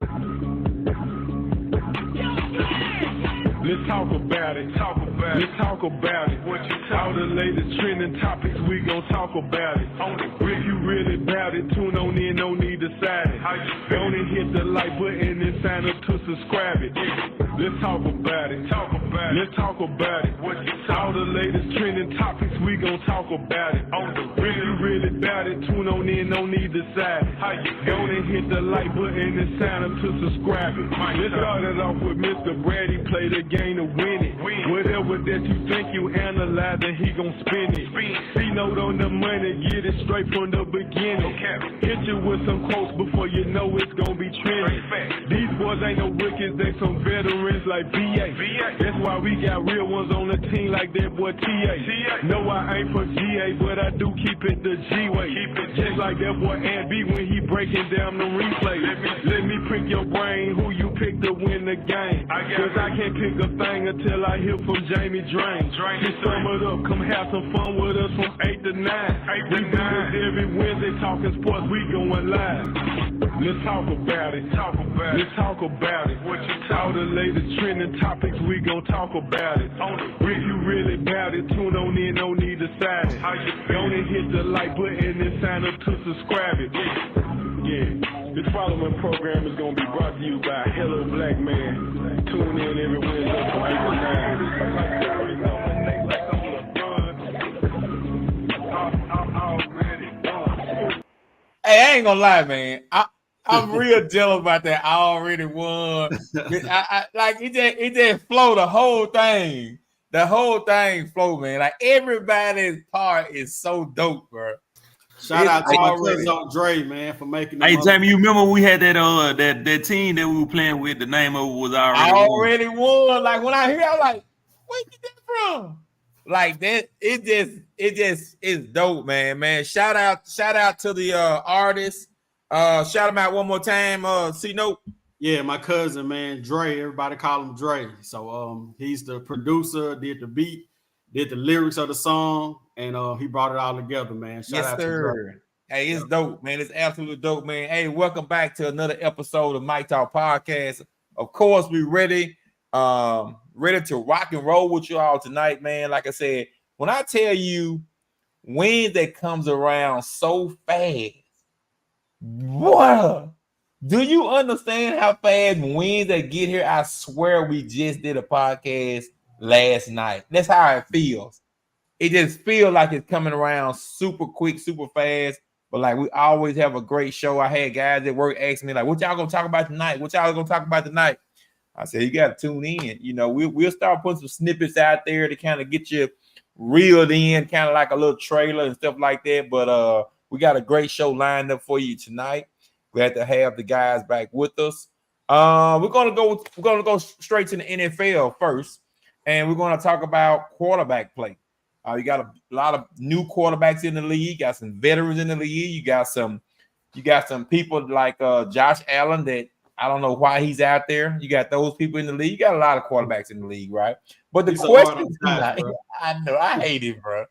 Let's talk about it. Let's talk about it. What you all the latest trending topics, we gon' talk about it. If you really bout it, tune on in, no need to side it. Go and hit the like button and sign up to subscribe it. Let's talk about it. Let's talk about it. What you all the latest trending topics, we gon' talk about it. If you really bout it, tune on in, no need to side it. Go and hit the like button and sign up to subscribe it. Let's start it off with Mr. Brady, play the game to win it. Whatever that you think you analyze, then he gon' spin it. C-note on the money, get it straight from the beginning. Hit you with some quotes before you know it's gon' be trending. These boys ain't no rookies, they some veterans like BA. That's why we got real ones on the team like that boy TA. No, I ain't for GA, but I do keep it the G-way. Just like that boy Ant B when he breaking down the replay. Let me prick your brain, who you pick to win the game. Cause I can't pick a thing until I hear from Jamie Drain. Just sum it up, come have some fun with us from 8 to 9. We do this every Wednesday, talking sports, we going live. Let's talk about it. Let's talk about it. What you all the latest trending topics, we gon' talk about it. If you really bout it, tune on in, no need to side it. Go and hit the like button and sign up to subscribe it. Yeah, this following program is gonna be brought to you by Hello Black Man. Tune in every Wednesday from 8 to 9. Hey, I ain't gonna lie, man. I'm real jealous about that. I already won. I like it just flow the whole thing. The whole thing flow, man. Like everybody's part is so dope, bro. Shout out to my cousin Dre, man, for making. Hey, Jamie, you remember we had that team that we were playing with? The name of it was already won. Like when I hear, I'm like, where you get that from? Like that, it just is dope, man. Man, shout out to the artists. Shout them out one more time. C-Note. Yeah, my cousin, man, Dre. Everybody call him Dre. So he's the producer, did the beat, did the lyrics of the song, and he brought it all together, man. Shout out to Dre. Hey, it's dope, man. It's absolutely dope, man. Hey, welcome back to another episode of Mike Talk Podcast. Of course, we ready to rock and roll with you all tonight, man. Like I said, when I tell you Wednesday comes around so fast, boy, do you understand how fast Wednesday get here? I swear we just did a podcast last night. That's how it feels. It just feels like it's coming around super quick, super fast. But like we always have a great show. I had guys at work asking me like, "What y'all gonna talk about tonight? What y'all gonna talk about tonight?" I said, "You got to tune in. You know, we'll start putting some snippets out there to kind of get you reeled in, kind of like a little trailer and stuff like that. But we got a great show lined up for you tonight. Glad to have the guys back with us. We're gonna go straight to the NFL first, and we're gonna talk about quarterback play. You got a lot of new quarterbacks in the league. You got some veterans in the league. You got some people like Josh Allen that I don't know why he's out there. You got those people in the league. You got a lot of quarterbacks in the league, right? But the question tonight, I know I hate it, bro.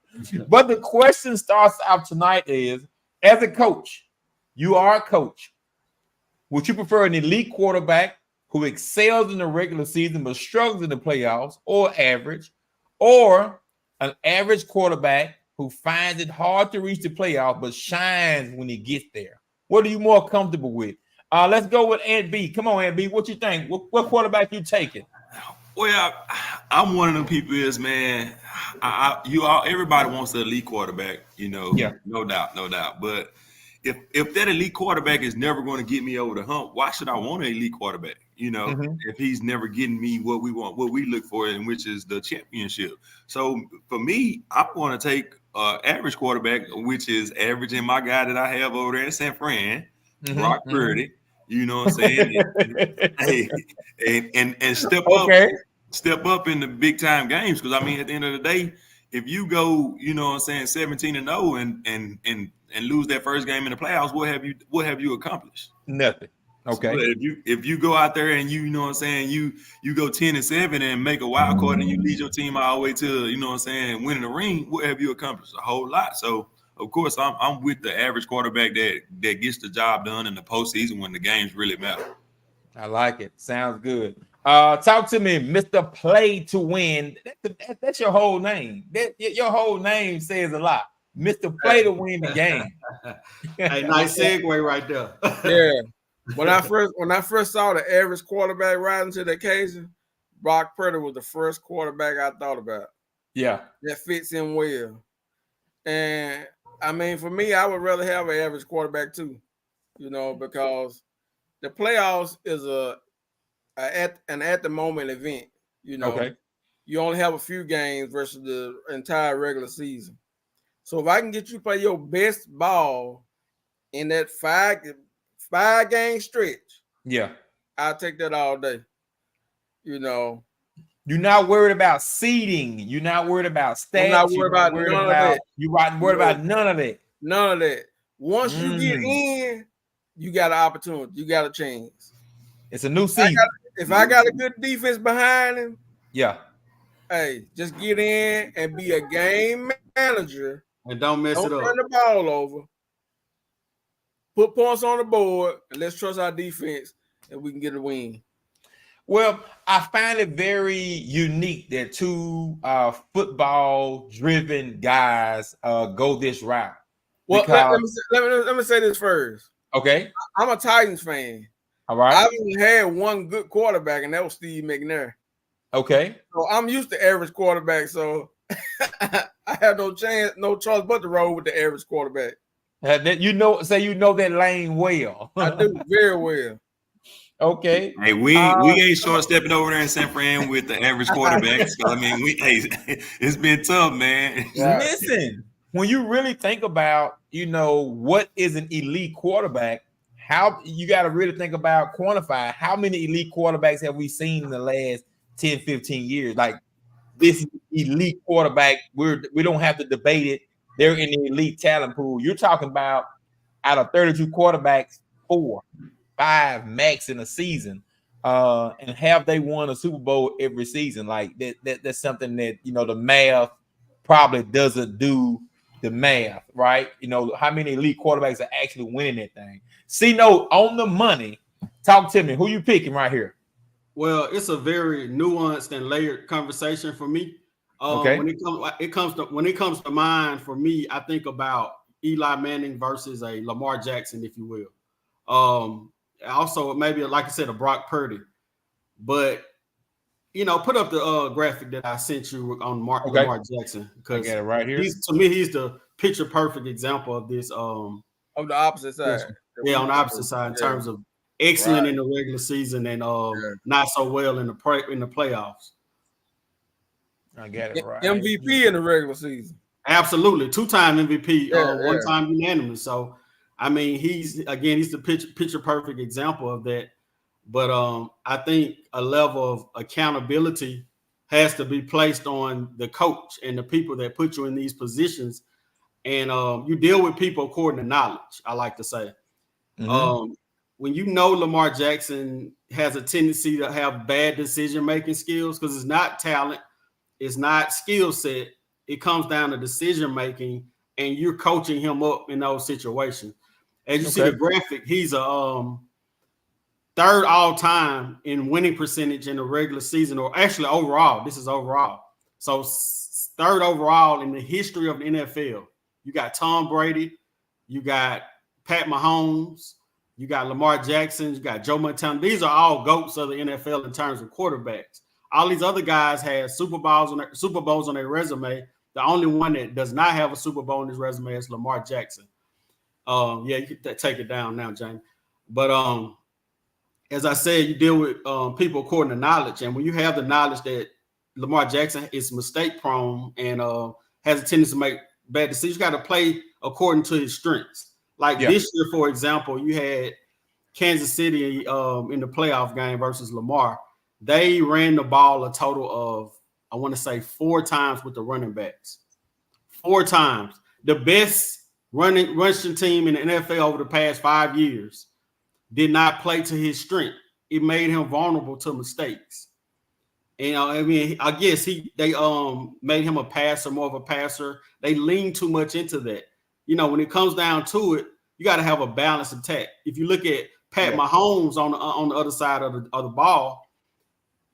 But the question starts out tonight is, as a coach, you are a coach. Would you prefer an elite quarterback who excels in the regular season but struggles in the playoffs, or an average quarterback who finds it hard to reach the playoffs but shines when he gets there? What are you more comfortable with? Let's go with Ant B. Come on, Ant B. What you think? What quarterback you taking? Well, I'm one of them people is, man, everybody wants an elite quarterback, you know, yeah. No doubt. But if that elite quarterback is never going to get me over the hump, why should I want an elite quarterback? You know, if he's never getting me what we want, what we look for, and which is the championship. So for me, I want to take average quarterback, which is averaging my guy that I have over there in San Fran, Brock Purdy. You know what I'm saying? and step up in the big time games, because I mean, at the end of the day, if you go, you know what I'm saying, 17-0 and lose that first game in the playoffs, what have you accomplished? Nothing. Okay. So if you go out there and you know what I'm saying, you go 10-7 and make a wild card and you lead your team all the way to, you know what I'm saying, winning the ring, what have you accomplished? A whole lot. So of course I'm with the average quarterback that gets the job done in the postseason when the games really matter. I like it. Sounds good. Talk to me, Mr. Play to Win. That's your whole name. Your whole name says a lot. Mr. Play to Win the game. Hey, nice segue right there. Yeah. When I first saw the average quarterback rising to the occasion, Brock Purdy was the first quarterback I thought about. Yeah. That fits in well. And I mean, for me, I would rather have an average quarterback too, because the playoffs is an at the moment event. Okay. You only have a few games versus the entire regular season. So if I can get you to play your best ball in that five game stretch, yeah, I'll take that all day. You're not worried about seeding. You're not worried about stats. I'm not worried about none of that. You're not worried about none of it. None of that. Once you get in, you got an opportunity. You got a chance. It's a new season. If I got a good defense behind him, yeah. Hey, just get in and be a game manager. And don't mess it up. Don't turn the ball over. Put points on the board, and let's trust our defense, and we can get a win. Well, I find it very unique that two football-driven guys go this route. Well, let me say this first. Okay. I'm a Titans fan. All right. I've only had one good quarterback, and that was Steve McNair. Okay. So I'm used to average quarterback, so I have no choice but to roll with the average quarterback. You know that lane well. I do very well. Okay. Hey, we ain't short stepping over there in San Fran with the average quarterbacks. I mean, it's been tough, man. Listen, when you really think about, what is an elite quarterback, how you got to really think about quantify how many elite quarterbacks have we seen in the last 10, 15 years? Like this elite quarterback, we don't have to debate it. They're in the elite talent pool. You're talking about out of 32 quarterbacks, 4, 5 max in a season, and have they won a Super Bowl every season? Like that's something that the math probably doesn't do the math, right? How many elite quarterbacks are actually winning that thing? C-Note on the money. Talk to me. Who you picking right here? Well, it's a very nuanced and layered conversation for me. Okay. When it comes to mind for me, I think about Eli Manning versus a Lamar Jackson, if you will. Also, maybe like I said, a Brock Purdy. But put up the graphic that I sent you on Lamar Jackson, because I got it right here. To me, he's the picture perfect example of this. On the opposite side. Yeah, on the opposite side in terms of excellent in the regular season and not so well in the playoffs. I got it right. MVP in the regular season. Absolutely, 2-time MVP, one-time unanimous. So, I mean, he's the picture perfect example of that. But I think a level of accountability has to be placed on the coach and the people that put you in these positions. And you deal with people according to knowledge, I like to say. Mm-hmm. When Lamar Jackson has a tendency to have bad decision-making skills, because it's not talent, it's not skill set, it comes down to decision-making, and you're coaching him up in those situations. As you see the graphic, he's a third all-time in winning percentage in the regular season, or actually overall. This is overall. So third overall in the history of the NFL. You got Tom Brady, you got Pat Mahomes, you got Lamar Jackson, you got Joe Montana. These are all GOATs of the NFL in terms of quarterbacks. All these other guys had Super Bowls on their resume. The only one that does not have a Super Bowl on his resume is Lamar Jackson. You can take it down now, James. But as I said, you deal with people according to knowledge. And when you have the knowledge that Lamar Jackson is mistake prone and has a tendency to make bad decisions, you got to play according to his strengths. Like this year, for example, you had Kansas City in the playoff game versus Lamar. They ran the ball a total of, I want to say, 4 times with the running backs. 4 times. The best rushing team in the NFL over the past 5 years did not play to his strength. It made him vulnerable to mistakes. And I guess they made him more of a passer. They leaned too much into that. When it comes down to it, you got to have a balanced attack. If you look at Pat Mahomes on the other side of the ball,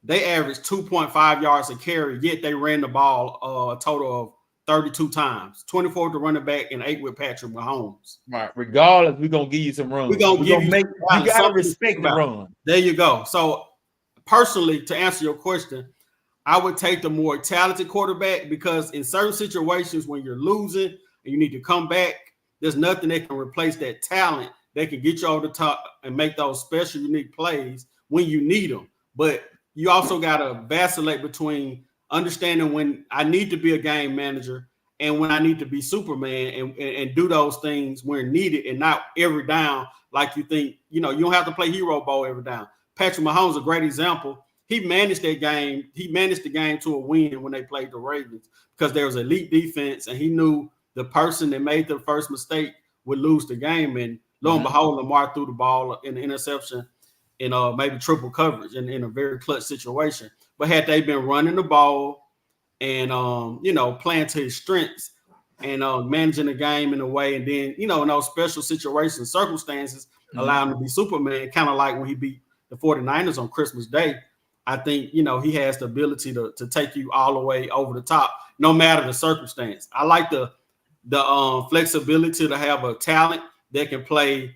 they averaged 2.5 yards a carry, yet they ran the ball a total of 32 times, 24 to running back and 8 with Patrick Mahomes. Right. Regardless, we're gonna give you some runs. We're gonna give you make you gotta respect the run. There you go. So personally, to answer your question, I would take the more talented quarterback, because in certain situations when you're losing and you need to come back, there's nothing that can replace that talent that can get you over the top and make those special, unique plays when you need them. But you also got to vacillate between understanding when I need to be a game manager and when I need to be Superman, and do those things when needed, and not every down like you think. You don't have to play hero ball every down. Patrick Mahomes is a great example. He managed that game. He managed the game to a win when they played the Ravens, because there was elite defense, and he knew the person that made the first mistake would lose the game. And lo and behold, Lamar threw the ball in the interception in maybe triple coverage in a very clutch situation. But had they been running the ball and playing to his strengths and managing the game in a way, and then in those special situations, circumstances, allow him to be Superman, kind of like when he beat the 49ers on Christmas Day. I think he has the ability to take you all the way over the top, no matter the circumstance. I like the flexibility to have a talent that can play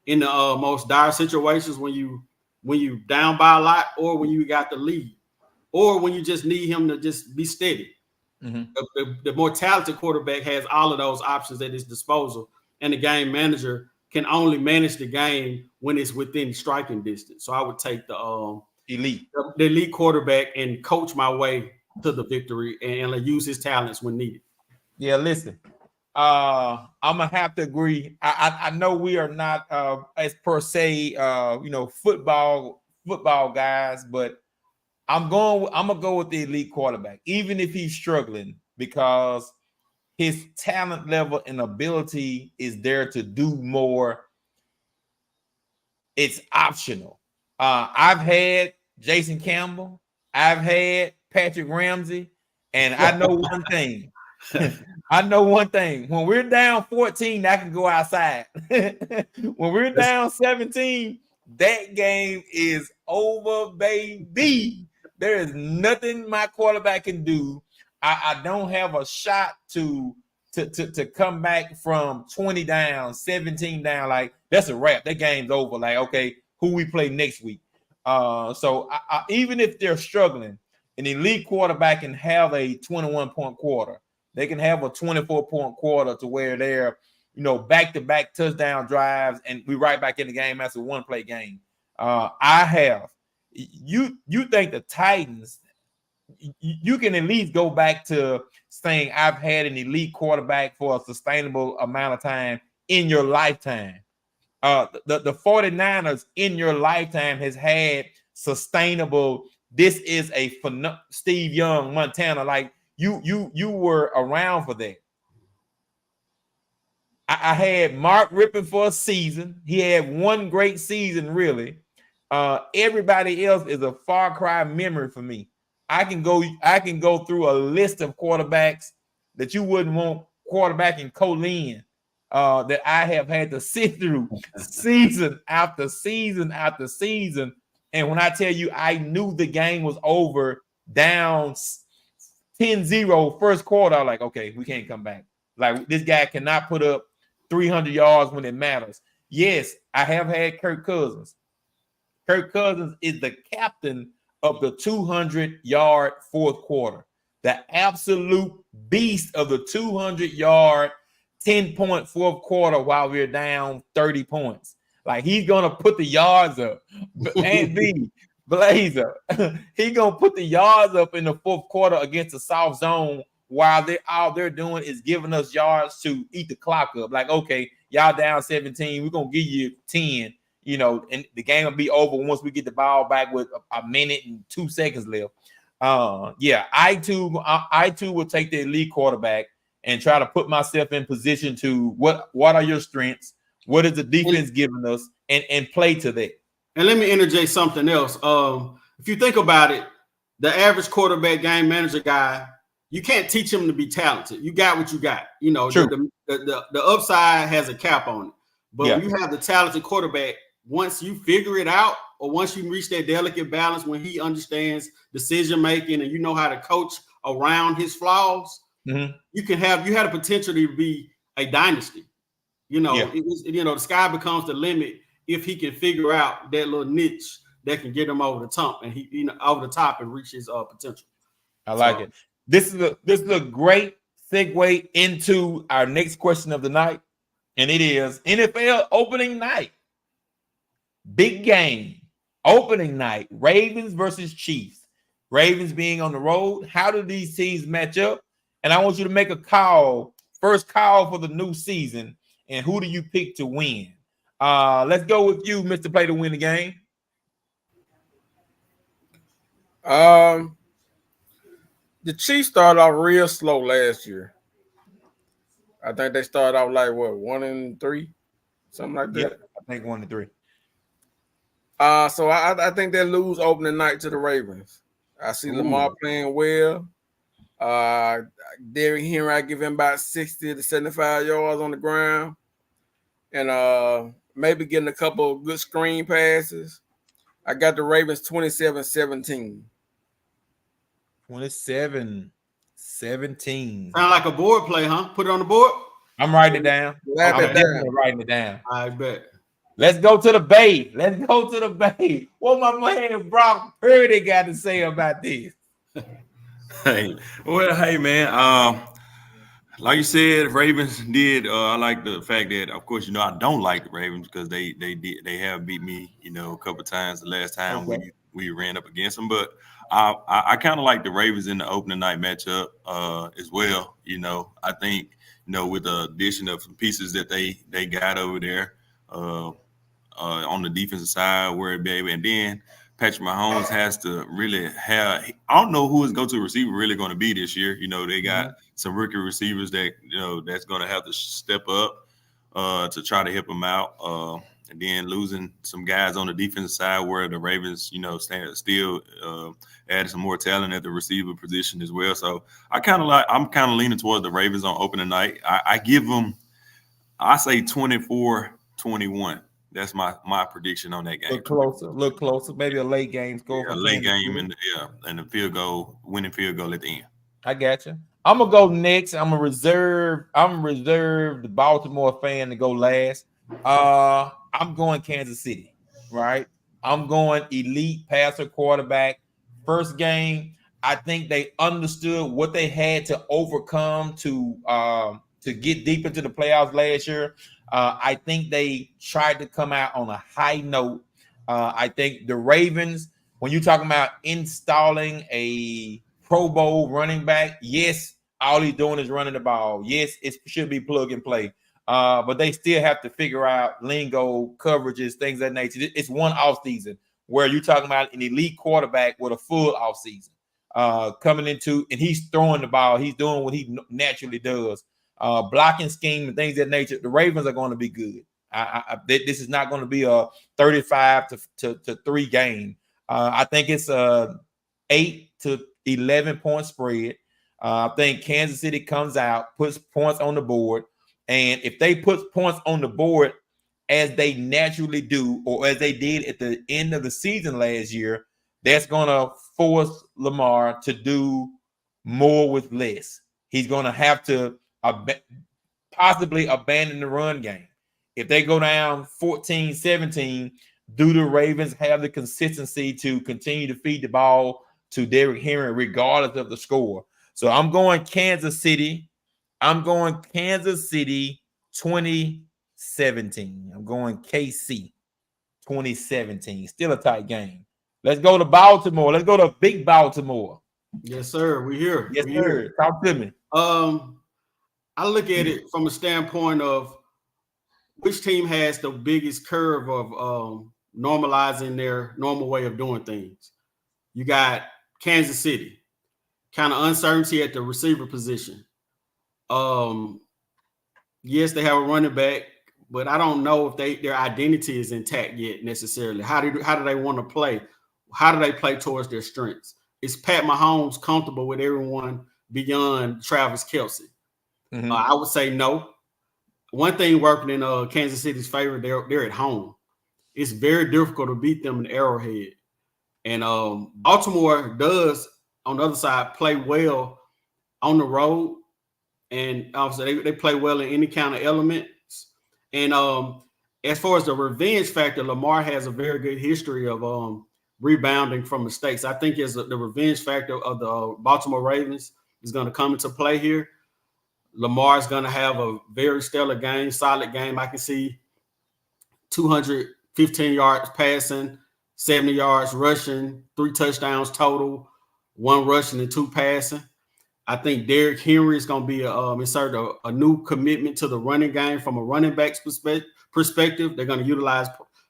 in the most dire situations when you down by a lot, or when you got the lead, or when you just need him to just be steady. The more talented quarterback has all of those options at his disposal, and the game manager can only manage the game when it's within striking distance. So I would take the elite quarterback and coach my way to the victory, and use his talents when needed. Yeah, listen. I'm gonna have to agree. I know we are not as per se football guys, but I'm gonna go with the elite quarterback, even if he's struggling, because his talent level and ability is there to do more. It's optional. I've had Jason Campbell, I've had Patrick Ramsey, and I know one thing. I know one thing. When we're down 14, I can go outside. When we're down 17, that game is over, baby. There is nothing my quarterback can do. I don't have a shot to come back from 20 down, 17 down. Like, that's a wrap. That game's over. Like, okay, who we play next week? So even if they're struggling, an elite quarterback can have a 21-point quarter. They can have a 24-point quarter to where they're, back-to-back touchdown drives, and we right back in the game as a one-play game. You think the Titans, you can at least go back to saying I've had an elite quarterback for a sustainable amount of time in your lifetime. The 49ers in your lifetime has had sustainable. This is a Steve Young, Montana. Like, you were around for that. I had Mark Rippon for a season. He had one great season, really. Everybody else is a far cry memory for me. I can go through a list of quarterbacks that you wouldn't want quarterbacking Colin, that I have had to sit through season after season after season. And when I tell you, I knew the game was over, down 10-0 first quarter, I'm like, okay, we can't come back. Like, this guy cannot put up 300 yards when it matters. Yes, I have had Kirk Cousins. Kirk Cousins is the captain of the 200-yard fourth quarter, the absolute beast of the 200-yard 10-point fourth quarter while we're down 30 points. Like, he's going to put the yards up. And B, Blazer, he's going to put the yards up in the fourth quarter against the soft zone while all they're doing is giving us yards to eat the clock up. Like, okay, y'all down 17, we're going to give you 10. And the game will be over once we get the ball back with a minute and 2 seconds left. I too will take the elite quarterback and try to put myself in position to what are your strengths? What is the defense giving us, and play to that. And let me interject something else. If you think about it, the average quarterback game manager guy, you can't teach him to be talented. You got what you got. True. The upside has a cap on it. But when you have the talented quarterback, once you figure it out, or once you reach that delicate balance when he understands decision making and you know how to coach around his flaws, you had the potential to be a dynasty. The sky becomes the limit if he can figure out that little niche that can get him over the top and over the top and reach his potential. I like it. This is a great segue into our next question of the night, and it is NFL opening night. Big game, opening night, Ravens versus Chiefs. Ravens being on the road. How do these teams match up? And I want you to make a call, first call for the new season, and who do you pick to win? Let's go with you, Mr. Play to win the game. The Chiefs started off real slow last year. I think they started off like 1-3, something like that. Yep, I think 1-3. So I think they lose opening night to the Ravens. I see Lamar playing well. Derrick Henry, I give him about 60 to 75 yards on the ground, and maybe getting a couple of good screen passes. I got the Ravens 27-17. 27-17. Sound like a board play, huh? Put it on the board. I'm writing it down. I'm definitely writing it down. I bet. Let's go to the Bay. What my man Brock Purdy got to say about this? Hey, man. Like you said, Ravens did. I like the fact that, of course, I don't like the Ravens because they have beat me, a couple of times the last time we ran up against them. But I kind of like the Ravens in the opening night matchup as well. I think with the addition of some pieces that they got over there on the defensive side, where baby, and then Patrick Mahomes has to really have. I don't know who his go-to receiver really going to be this year. They got some rookie receivers that that's going to have to step up to try to help him out. And then losing some guys on the defensive side, where the Ravens, still added some more talent at the receiver position as well. So I'm kind of leaning towards the Ravens on opening night. I give them, I say 24-21. That's my prediction on that game. Look closer. Maybe a late game score. Yeah, a late game and the winning field goal at the end. I got you. I'm gonna go next. I'm reserve the Baltimore fan to go last. I'm going Kansas City, right? I'm going elite passer quarterback. First game, I think they understood what they had to overcome to get deep into the playoffs last year. I think they tried to come out on a high note. I think the Ravens, when you're talking about installing a Pro Bowl running back, yes, all he's doing is running the ball. Yes, it should be plug and play. But they still have to figure out lingo, coverages, things of that nature. It's one off season where you're talking about an elite quarterback with a full off season coming into, and he's throwing the ball. He's doing what he naturally does. Blocking scheme and things of that nature. The Ravens are going to be good. This is not going to be a 35-3 game. I think it's a 8 to 11 point spread. I think Kansas City comes out, puts points on the board. And if they put points on the board as they naturally do, or as they did at the end of the season last year, that's going to force Lamar to do more with less. He's going to have to possibly abandon the run game. If they go down 14-17, do the Ravens have the consistency to continue to feed the ball to Derrick Henry regardless of the score? So I'm going Kansas City. I'm going Kansas City 2017. I'm going KC 2017. Still a tight game. Let's go to Baltimore. Let's go to big Baltimore. Yes, sir. We're here. Yes, sir. Talk to me. I look at it from a standpoint of which team has the biggest curve of normalizing their normal way of doing things. You got Kansas City, kind of uncertainty at the receiver position. Yes, they have a running back, but I don't know if their identity is intact yet necessarily. How do they want to play? How do they play towards their strengths? Is Pat Mahomes comfortable with everyone beyond Travis Kelce? Mm-hmm. I would say no. One thing working in Kansas City's favor, they're at home. it's very difficult to beat them in Arrowhead. And Baltimore does, on the other side, play well on the road. And obviously they play well in any kind of elements. And as far as the revenge factor, Lamar has a very good history of rebounding from mistakes. I think the revenge factor of the Baltimore Ravens is going to come into play here. Lamar is going to have a very stellar game, solid game. I can see 215 yards passing, 70 yards rushing, 3 touchdowns total, 1 rushing and 2 passing. I think Derrick Henry is going to be insert a new commitment to the running game from a running back's perspective. They're going to utilize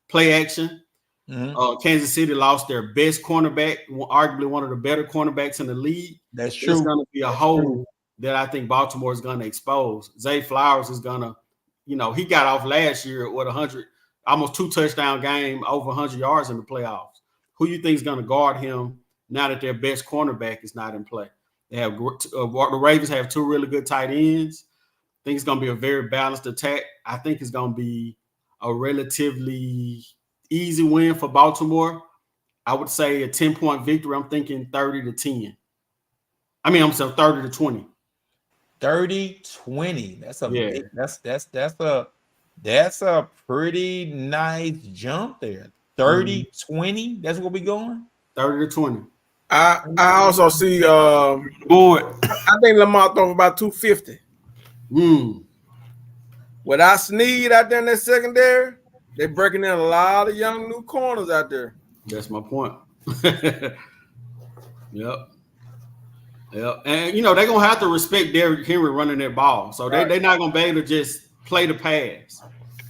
play action. Mm-hmm. Kansas City lost their best cornerback, arguably one of the better cornerbacks in the league. That's true. There's going to be a hole that I think Baltimore is going to expose. Zay Flowers is going to, he got off last year with almost 2 touchdown game, over 100 yards in the playoffs. Who you think is going to guard him now that their best cornerback is not in play? They have the Ravens have 2 really good tight ends. I think it's going to be a very balanced attack. I think it's going to be a relatively easy win for Baltimore. I would say a 10-point victory. I'm thinking 30-10. I'm sorry, 30-20. 30-20. That's a big, that's a pretty nice jump there. 30-20. That's what we going. 30-20. I also see boy. I think Lamar throw about 250. Without Snead out there in that secondary, they're breaking in a lot of young new corners out there. That's my point. Yep. And they're gonna have to respect Derrick Henry running that ball. So they're not gonna be able to just play the pass.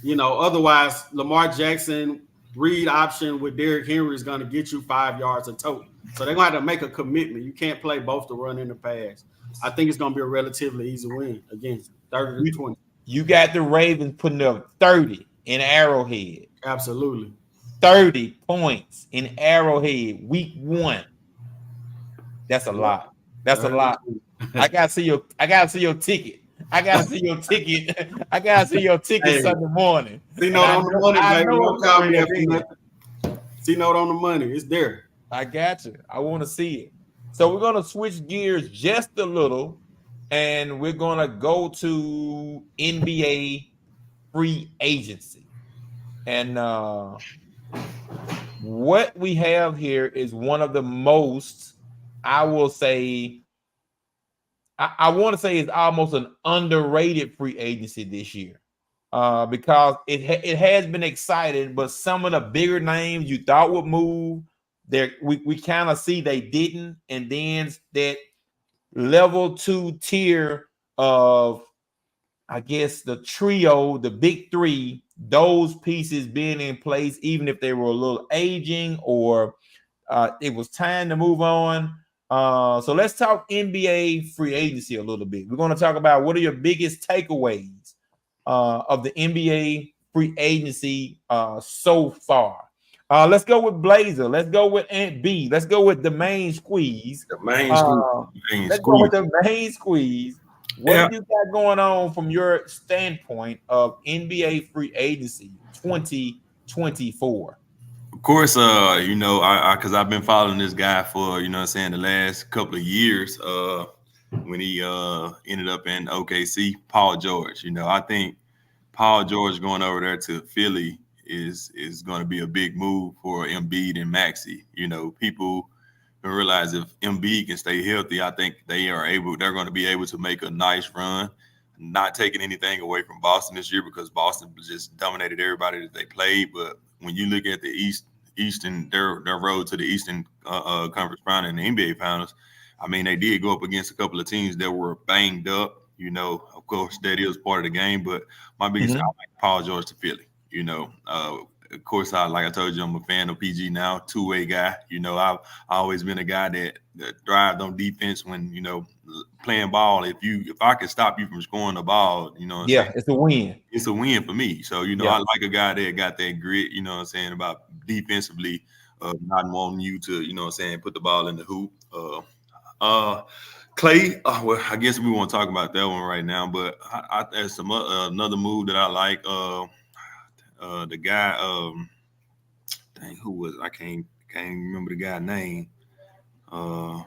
Otherwise Lamar Jackson read option with Derrick Henry is gonna get you 5 yards a total. So they're going to have to make a commitment. You can't play both the run and the pass. I think it's going to be a relatively easy win. Again, 30-20. You got the Ravens putting up 30 in Arrowhead. Absolutely. 30 points in Arrowhead, week 1. That's a lot. That's a lot. I gotta see your ticket. I gotta see your ticket. I gotta see your ticket Sunday morning. See note on the money, baby. Don't call me after nothing. See note on the money. It's there. I got you. I want to see it. So we're going to switch gears just a little, and we're going to go to NBA free agency. And what we have here is one of the most, I will say, I want to say it's almost an underrated free agency this year. Because it has been exciting, but some of the bigger names you thought would move, we kind of see they didn't, and then that level 2 tier of, I guess, the trio, the big 3, those pieces being in place, even if they were a little aging or it was time to move on. So let's talk NBA free agency a little bit. We're going to talk about what are your biggest takeaways of the NBA free agency so far. Let's go with Blazer. Let's go with Ant B. Let's go with the main squeeze. The main squeeze. Let's go with the main squeeze. What do you got going on from your standpoint of NBA free agency 2024? Of course, because I've been following this guy for, the last couple of years. When he ended up in OKC, Paul George. I think Paul George going over there to Philly is going to be a big move for Embiid and Maxey. People don't realize if Embiid can stay healthy, I think they're going to be able to make a nice run. Not taking anything away from Boston this year because Boston just dominated everybody that they played. But when you look at the Eastern, their road to the Eastern Conference Final and the NBA Finals, they did go up against a couple of teams that were banged up. Of course, that is part of the game. But my biggest, I like Paul George to Philly. Of course, like I told you, I'm a fan of PG now, 2-way guy. I've always been a guy that thrived on defense when, playing ball. If I can stop you from scoring the ball, it's a win. It's a win for me. So, I like a guy that got that grit, about defensively, not wanting you to, put the ball in the hoop. Clay, well, I guess we won't talk about that one right now, but there's some another move that I like. The guy, dang, who was it? I can't remember the guy's name. No,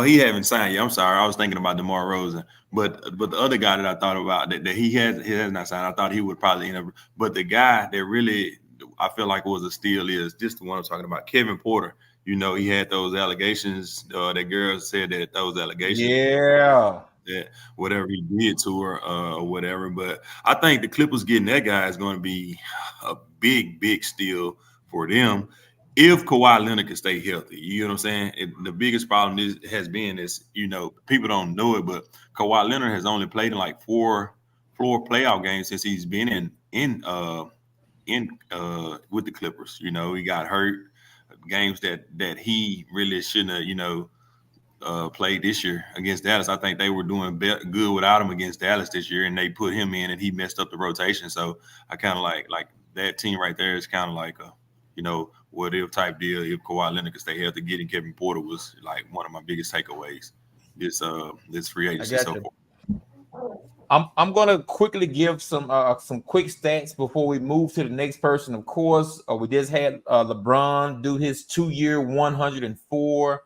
he haven't signed yet. I'm sorry. I was thinking about DeMar Rosen. But the other guy that I thought about that he has not signed, I thought he would probably end up. But the guy that really I feel like was a steal is just the one I'm talking about, Kevin Porter. You know, he had those allegations. That girl said that those allegations. Yeah. That whatever he did to her, or whatever. But I think the Clippers getting that guy is going to be a big steal for them. If Kawhi Leonard can stay healthy, you know what I'm saying? The biggest problem has been people don't know it, but Kawhi Leonard has only played in like four playoff games since he's been in with the Clippers. You know, he got hurt games that he really shouldn't have, played this year against Dallas. I think they were doing good without him against Dallas this year, and they put him in, and he messed up the rotation. So I kind of like that team right there is kind of like a what if type deal. If Kawhi Leonard could stay healthy, getting Kevin Porter was like one of my biggest takeaways this free agency so far. I'm gonna quickly give some quick stats before we move to the next person. Of course, we just had LeBron do his 2-year, $104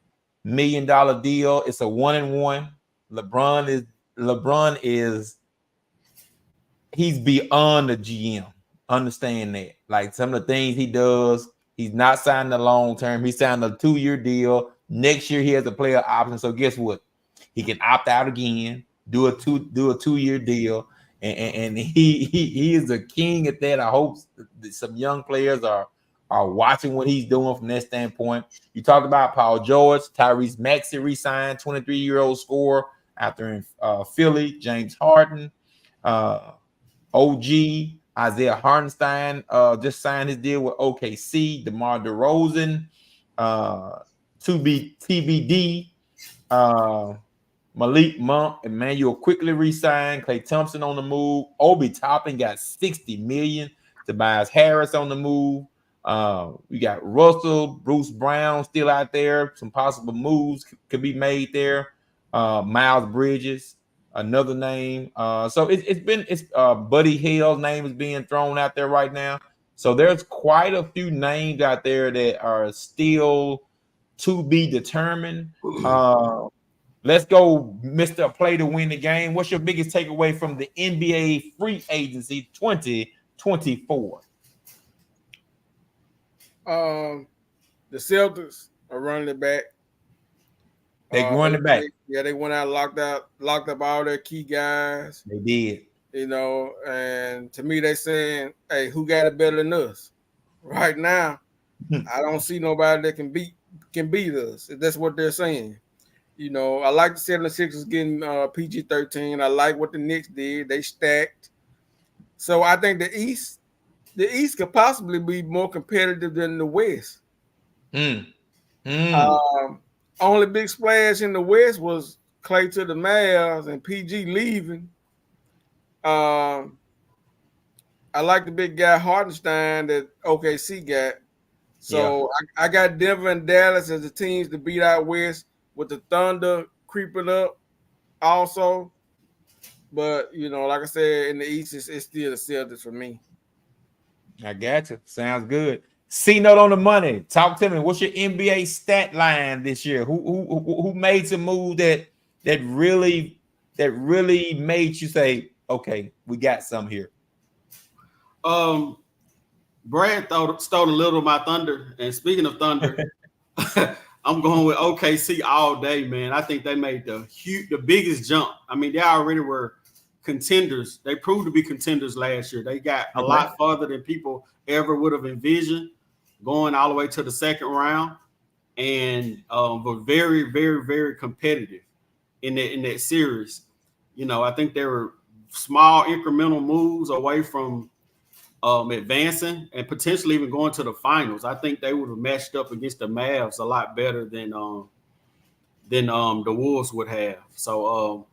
million deal. It's a 1-1. LeBron is he's beyond the GM. Understand that. Like some of the things he does, he's not signing a long term. He signed a 2-year deal. Next year he has a player option. So guess what? He can opt out again, do a 2-year deal, and he is a king at that. I hope some young players are watching what he's doing from that standpoint. You talked about Paul George, Tyrese Maxey re-signed, 23-year-old scorer after in Philly, James Harden, OG, Isaiah Hartenstein just signed his deal with OKC. DeMar DeRozan, TBD. Malik Monk, Emmanuel quickly re-signed. Klay Thompson on the move. Obi Toppin got $60 million. Tobias Harris on the move. We got Russell, Bruce Brown still out there. Some possible moves could be made there. Miles Bridges, another name. So it's Buddy Hill's name is being thrown out there right now. So there's quite a few names out there that are still to be determined. Let's go, Mr. Play to win the game. What's your biggest takeaway from the NBA free agency 2024? The Celtics are running it back. They running it back. They went out, locked up all their key guys. They did. You know, and to me, they saying, "Hey, who got it better than us?" Right now, I don't see nobody that can beat us. That's what they're saying. You know, I like the 76ers getting PG-13. I like what the Knicks did. They stacked. So I think the East could possibly be more competitive than the West. Only big splash in the West was Klay to the Mavs and PG leaving. I like the big guy Hartenstein that OKC got. So I got Denver and Dallas as the teams to beat out West, with the Thunder creeping up also. But, you know, like I said, in the East, it's still the Celtics for me. I got you. Sounds good. C-note on the money. Talk to me. What's your NBA stat line this year? Who made some move that really made you say, okay, we got some here? Brad stole a little of my thunder. And speaking of thunder, I'm going with OKC all day, man. I think they made the biggest jump. I mean, they already were contenders. They proved to be contenders last year. They got a lot further than people ever would have envisioned, going all the way to the second round, and were very, very, very competitive in that series. You know, I think they were small incremental moves away from advancing and potentially even going to the finals. I think they would have matched up against the Mavs a lot better than the Wolves would have. So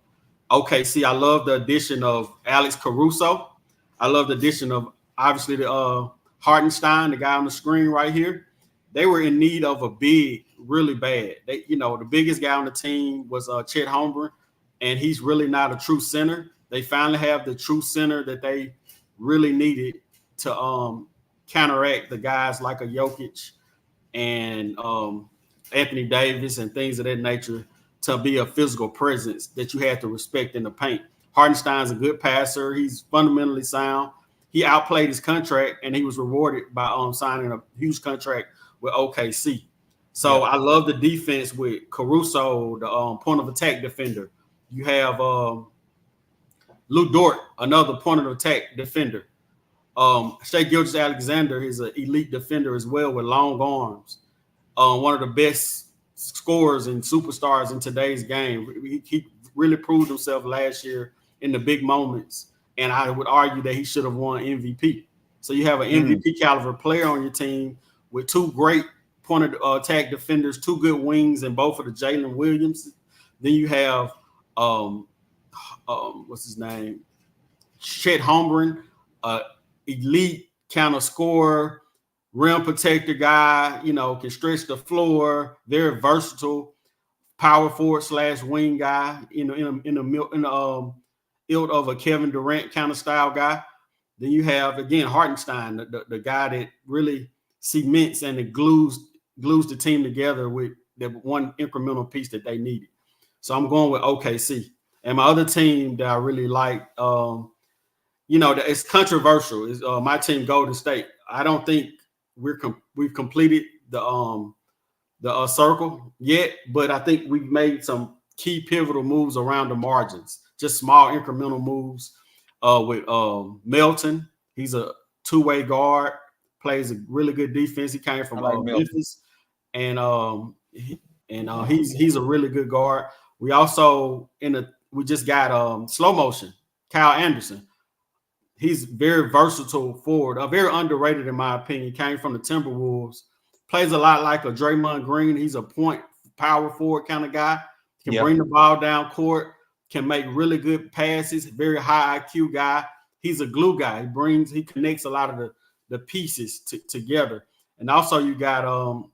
OKC, I love the addition of Alex Caruso. I love the addition of obviously the Hartenstein, the guy on the screen right here. They were in need of a big, really bad. The biggest guy on the team was Chet Holmgren, and he's really not a true center. They finally have the true center that they really needed to counteract the guys like a Jokic and Anthony Davis and things of that nature to be a physical presence that you have to respect in the paint. Hartenstein's a good passer. He's fundamentally sound. He outplayed his contract, and he was rewarded by signing a huge contract with OKC. So I love the defense with Caruso, the point of attack defender. You have Lou Dort, another point of attack defender. Shai Gilgeous-Alexander is an elite defender as well with long arms. One of the best scorers and superstars in today's game. He really proved himself last year in the big moments, and I would argue that he should have won MVP. So you have an MVP caliber player on your team with two great point of attack defenders, two good wings, and both of the Jalen Williams. Then you have what's his name? Chet Holmgren, elite counter scorer, rim protector guy, can stretch the floor, very versatile, power forward / wing guy, in the ilk of a Kevin Durant kind of style guy. Then you have, again, Hartenstein, the guy that really cements and it glues the team together with that one incremental piece that they needed. So I'm going with OKC. And my other team that I really like, it's controversial, is my team, Golden State. I don't think we've completed the circle yet, but I think we've made some key pivotal moves around the margins, just small incremental moves with Melton. He's a two-way guard, plays a really good defense. He came from Memphis, and he's a really good guard. We also we just got slow motion, Kyle Anderson. He's very versatile forward, very underrated in my opinion. Came from the Timberwolves, plays a lot like a Draymond Green. He's a point power forward kind of guy. Can bring the ball down court, can make really good passes. Very high IQ guy. He's a glue guy. He connects a lot of the pieces together. And also you got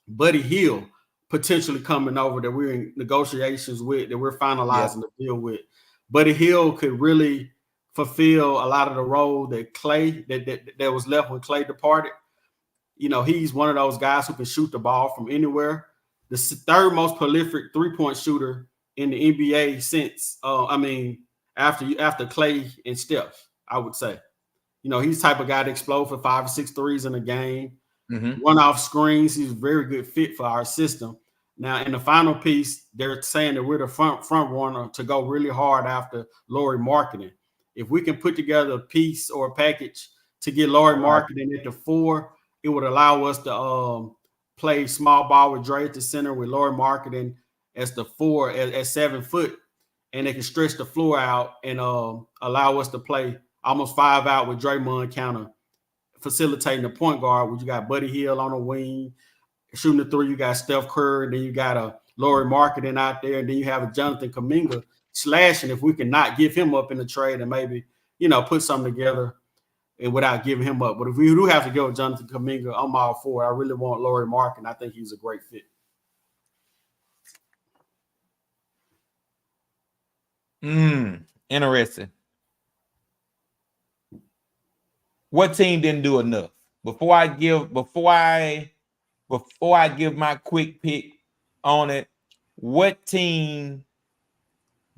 Buddy Hield potentially coming over that we're in negotiations with, that we're finalizing the deal with. Buddy Hield could really fulfill a lot of the role that Clay that was left when Clay departed. He's one of those guys who can shoot the ball from anywhere. The third most prolific three-point shooter in the NBA since after Clay and Steph, I would say. He's the type of guy to explode for 5 or 6 threes in a game. Run off screens. He's a very good fit for our system. Now, in the final piece, they're saying that we're the front runner to go really hard after Lauri Markkanen. If we can put together a piece or a package to get Lauri Markkanen at the 4, it would allow us to play small ball with Dre at the center, with Lauri Markkanen as the 4 at 7 foot, and they can stretch the floor out and allow us to play almost 5 out with Draymond counter facilitating the point guard. Where you got Buddy Hield on the wing shooting the 3, you got Steph Curry, and then you got a Lauri Markkanen out there, and then you have a Jonathan Kuminga slashing. If we can not give him up in the trade and maybe put something together and without giving him up. But if we do have to go with Jonathan Kuminga, I'm all for it. I really want Lauri Markkanen. I think he's a great fit. Interesting. What team didn't do enough? Before I give my quick pick on it, what team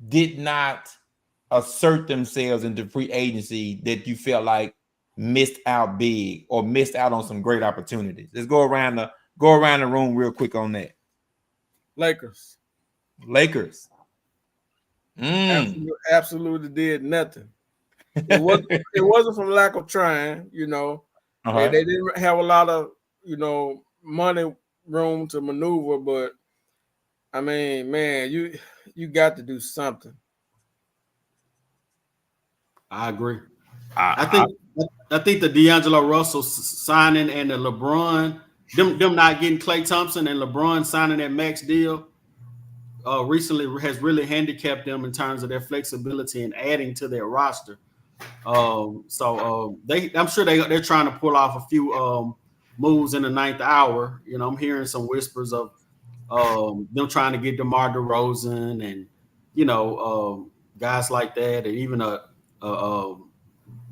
did not assert themselves into free agency that you felt like missed out big or missed out on some great opportunities? Let's go around the room real quick on that. Lakers. Absolutely did nothing. It wasn't from lack of trying, They didn't have a lot of, money room to maneuver, but I mean, man, you got to do something. I agree. I think the D'Angelo Russell signing and the LeBron, them not getting Klay Thompson and LeBron signing that max deal recently has really handicapped them in terms of their flexibility and adding to their roster. I'm sure they're trying to pull off a few moves in the 9th hour. I'm hearing some whispers of them trying to get DeMar DeRozan and guys like that, and even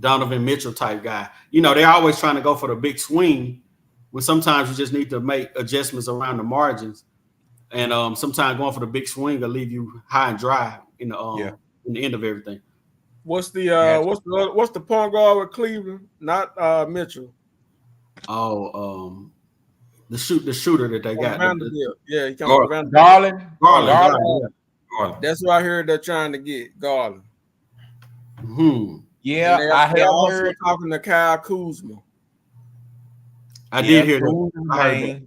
Donovan Mitchell type guy. They're always trying to go for the big swing when sometimes you just need to make adjustments around the margins. And sometimes going for the big swing will leave you high and dry in the end of everything. What's the point guard with Cleveland? Not Mitchell. Oh, the shooter that they got. Vanderbilt. Yeah, he comes from Garland. Garland. That's what I heard they're trying to get, Garland. Yeah, I have heard talking to Kyle Kuzma. I did hear that.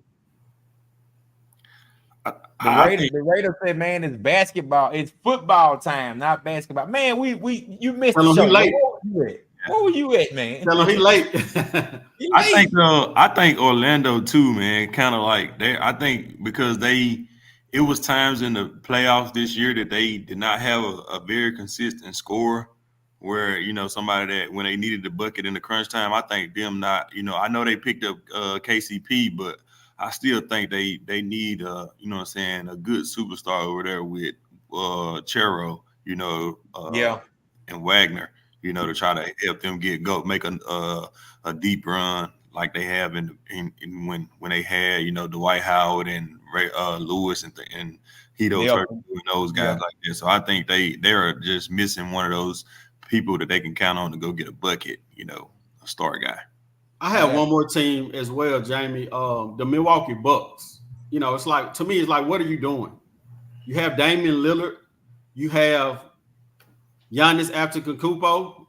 The Raiders said, "Man, it's basketball. It's football time, not basketball." Man, you missed the show. Late. Where were you at, man? Tell him he late. I think Orlando too, man. Kind of like I think because it was times in the playoffs this year that they did not have a very consistent score. Where somebody that when they needed the bucket in the crunch time, I think them not. I know they picked up KCP, but I still think they need a good superstar over there with Chero, and Wagner, to try to help them make a deep run like they have in when they had Dwight Howard and Ray Lewis and Hito Turner and those guys like that. So I think they're just missing one of those people that they can count on to go get a bucket, a star guy. I have one more team as well, Jamie. The Milwaukee Bucks. It's like, to me, it's like, what are you doing? You have Damian Lillard. You have Giannis Antetokounmpo.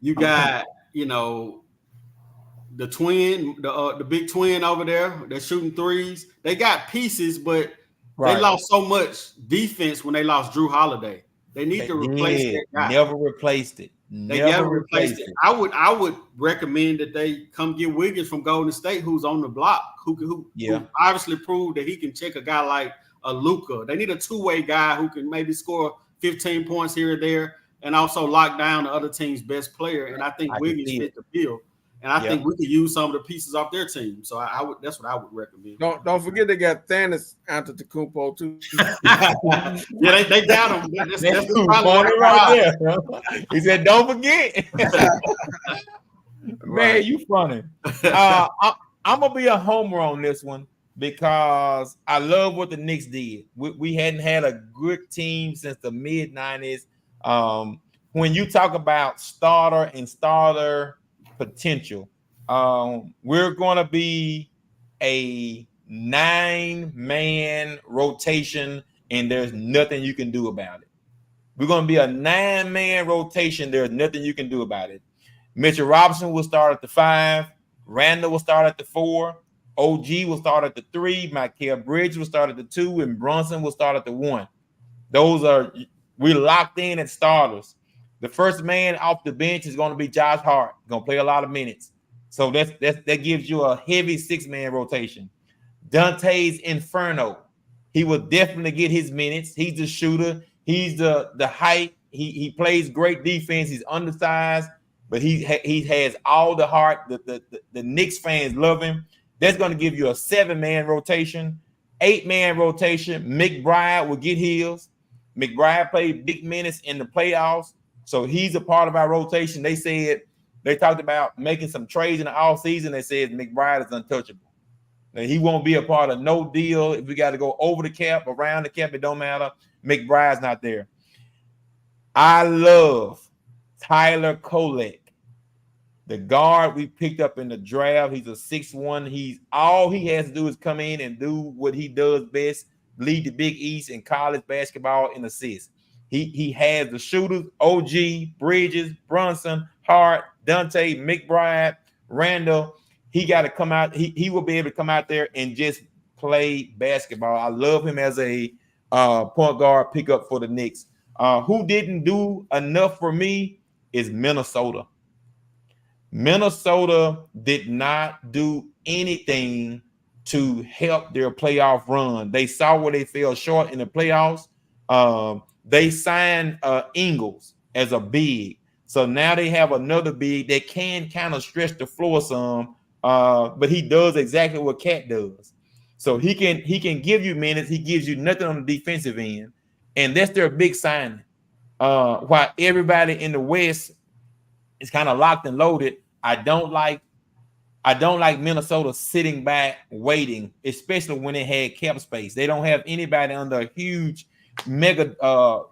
You got, the twin, the big twin over there. They're shooting threes. They got pieces, but they lost so much defense when they lost Drew Holiday. They need to replace that guy. Never replaced it. They never replaced it. I would recommend that they come get Wiggins from Golden State, who's on the block, who obviously proved that he can check a guy like a Luka. They need a two-way guy who can maybe score 15 points here or there and also lock down the other team's best player. And I think Wiggins fit the bill. And I think we could use some of the pieces off their team. So that's what I would recommend. Don't forget they got Thanos Antetokounmpo too. Yeah, they got him. That's the problem right there. He said, "Don't forget." Man, you funny. I'm gonna be a homer on this one because I love what the Knicks did. We hadn't had a good team since the mid '90s. When you talk about starter potential, we're going to be a 9-man rotation, and there's nothing you can do about it. We're going to be a 9-man rotation. There's nothing you can do about it. Mitchell Robinson will start at the 5. Randall will start at the 4. OG will start at the 3. Michael Bridges will start at the 2, and Brunson will start at the 1. We're locked in at starters. The first man off the bench is going to be Josh Hart. Going to play a lot of minutes. So that gives you a heavy 6-man rotation. Dante's Inferno. He will definitely get his minutes. He's the shooter. He's the height. He plays great defense. He's undersized, but he has all the heart. The Knicks fans love him. That's going to give you a 7-man rotation. 8-man rotation. McBride will get his. McBride played big minutes in the playoffs. So he's a part of our rotation. They talked about making some trades in the offseason. They said McBride is untouchable. Now, he won't be a part of no deal. If we got to go over the cap, around the cap, it don't matter. McBride's not there. I love Tyler Kolek, the guard we picked up in the draft. He's a 6'1". All he has to do is come in and do what he does best, lead the Big East in college basketball in assists. He has the shooters, OG, Bridges, Brunson, Hart, Dante, McBride, Randall. He got to come out. He will be able to come out there and just play basketball. I love him as a point guard pickup for the Knicks. Who didn't do enough for me is Minnesota. Minnesota did not do anything to help their playoff run. They saw where they fell short in the playoffs. They signed Ingles as a big. So now they have another big that can kind of stretch the floor some, but he does exactly what Cat does. So he can give you minutes. He gives you nothing on the defensive end, and that's their big signing. While everybody in the West It's kind of locked and loaded. I don't like Minnesota sitting back waiting, especially when they had cap space. They don't have anybody under a huge mega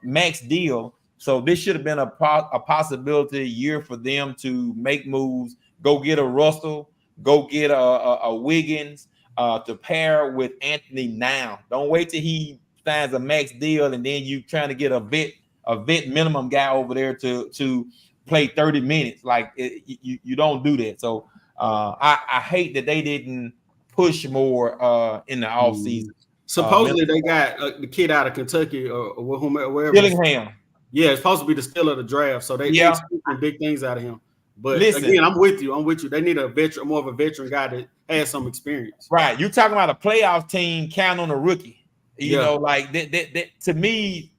max deal. So this should have been a possibility year for them to make moves, go get a Russell, go get a Wiggins to pair with Anthony now. Don't wait till he signs a max deal and then you trying to get a vet minimum guy over there to play 30 minutes. Like you don't do that. So I hate that they didn't push more in the offseason. Supposedly they got the kid out of Kentucky or wherever. Dillingham. Yeah, it's supposed to be the steal of the draft. So they expecting big things out of him. But again, I'm with you. They need a veteran, more of a veteran guy that has some experience. Right. You're talking about a playoff team count on a rookie. You know, like that to me,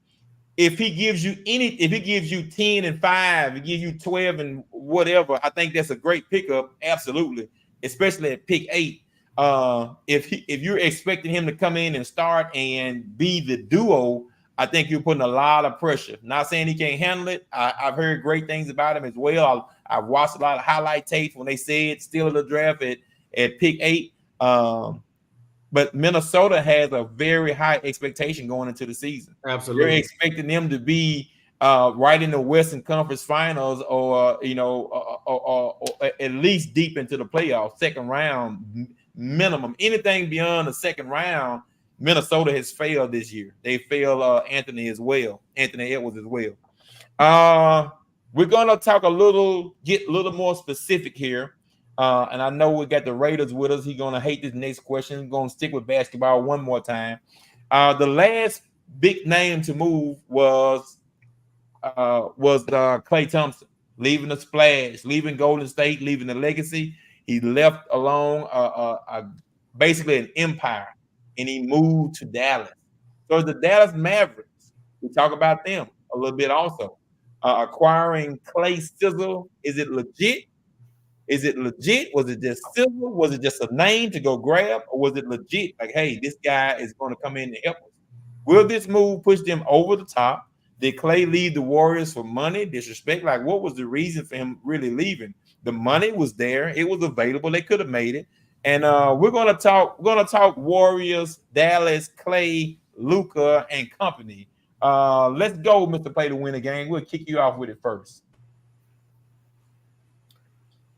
if he gives you 10 and 5, he gives you 12 and whatever, I think that's a great pickup. Absolutely. Especially at pick 8. If you're expecting him to come in and start and be the duo, I think you're putting a lot of pressure. Not saying he can't handle it. I've heard great things about him as well. I've watched a lot of highlight tapes when they said steal of the draft at pick 8. But Minnesota has a very high expectation going into the season. Absolutely. They're expecting them to be right in the Western Conference Finals or at least deep into the playoffs, second round minimum. Anything beyond the second round, Minnesota has failed this year. They failed Anthony Edwards as well. We're going to get a little more specific here. And I know we got the Raiders with us. He's going to hate this next question. We're going to stick with basketball one more time. The last big name to move was Klay Thompson, leaving the Splash, leaving Golden State, leaving the legacy. He left along basically an empire, and he moved to Dallas. So the Dallas Mavericks, we talk about them a little bit also. Acquiring Klay Sizzle, is it legit? Is it legit? Was it just Sizzle? Was it just a name to go grab? Or was it legit? Like, hey, this guy is going to come in and help us. Will this move push them over the top? Did Klay leave the Warriors for money, disrespect? Like, what was the reason for him really leaving? The money was there. It was available. They could have made it. And we're going to talk Warriors, Dallas, Klay, Luka, and company. Let's go, Mr. Play to Win a Game. We'll kick you off with it first.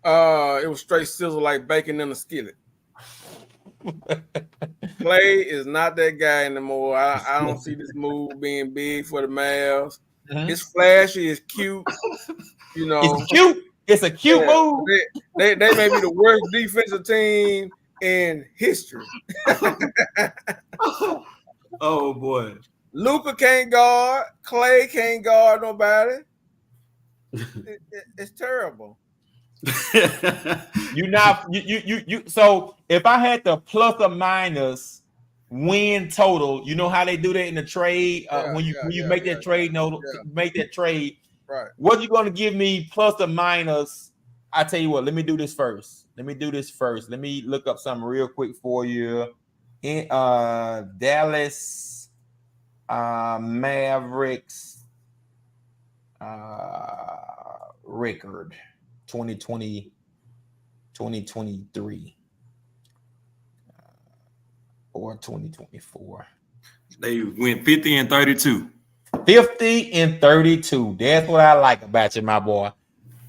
It was straight sizzle like bacon in a skillet. Klay is not that guy anymore. I don't see this move being big for the Mavs. Mm-hmm. It's flashy, it's cute. You know, it's cute. It's a cute move. They may be the worst defensive team in history. Oh boy. Luka can't guard. Klay can't guard nobody. It's terrible. So if I had the plus or minus win total, you know how they do that in the trade when you make that trade, right? What you going to give me plus or minus? I tell you what, let me do this first. Let me look up something real quick for you. In Dallas Mavericks record 2020 2023 or 2024. They went 50 and 32. 50 and 32. That's what I like about you, my boy.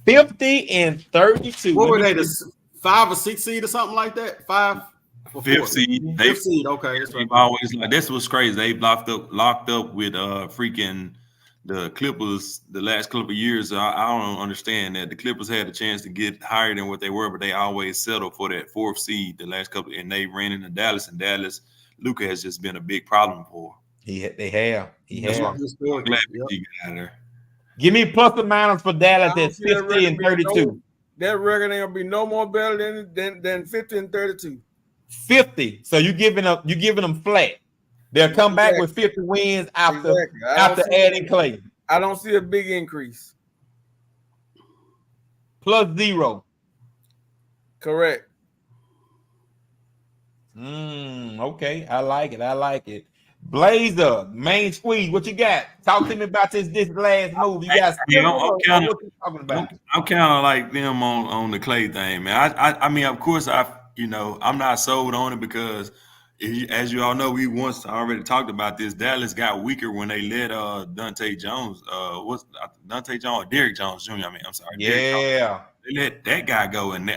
50 and 32. What were they? The 5 or 6 seed or something like that? 5 or 5th seed. Fifth seed. Okay, that's right. Always like this was crazy. They locked up with freaking the Clippers the last couple of years. I don't understand that the Clippers had a chance to get higher than what they were, but they always settled for that 4th seed the last couple, and they ran into Dallas. And Dallas, Luka has just been a big problem for. They have. That's why I'm glad he got out there. Give me plus or minus for Dallas at 50 and 32. That record ain't gonna be no more better than 50 and 32. 50. So you giving them flat. They'll come back with 50 wins after adding Klay. I don't see a big increase. Plus 0. Correct. Okay. I like it. Blazer, main squeeze, what you got? Talk to me about this last move. You got what you talking about? I'm kind of like them on the Clay thing, man. I mean, of course, I'm not sold on it because, as you all know, we once already talked about this. Dallas got weaker when they let Dante Jones, Dante Jones, Derrick Jones Jr. I mean, I'm sorry, Derrick Jones. Yeah, They let that guy go, and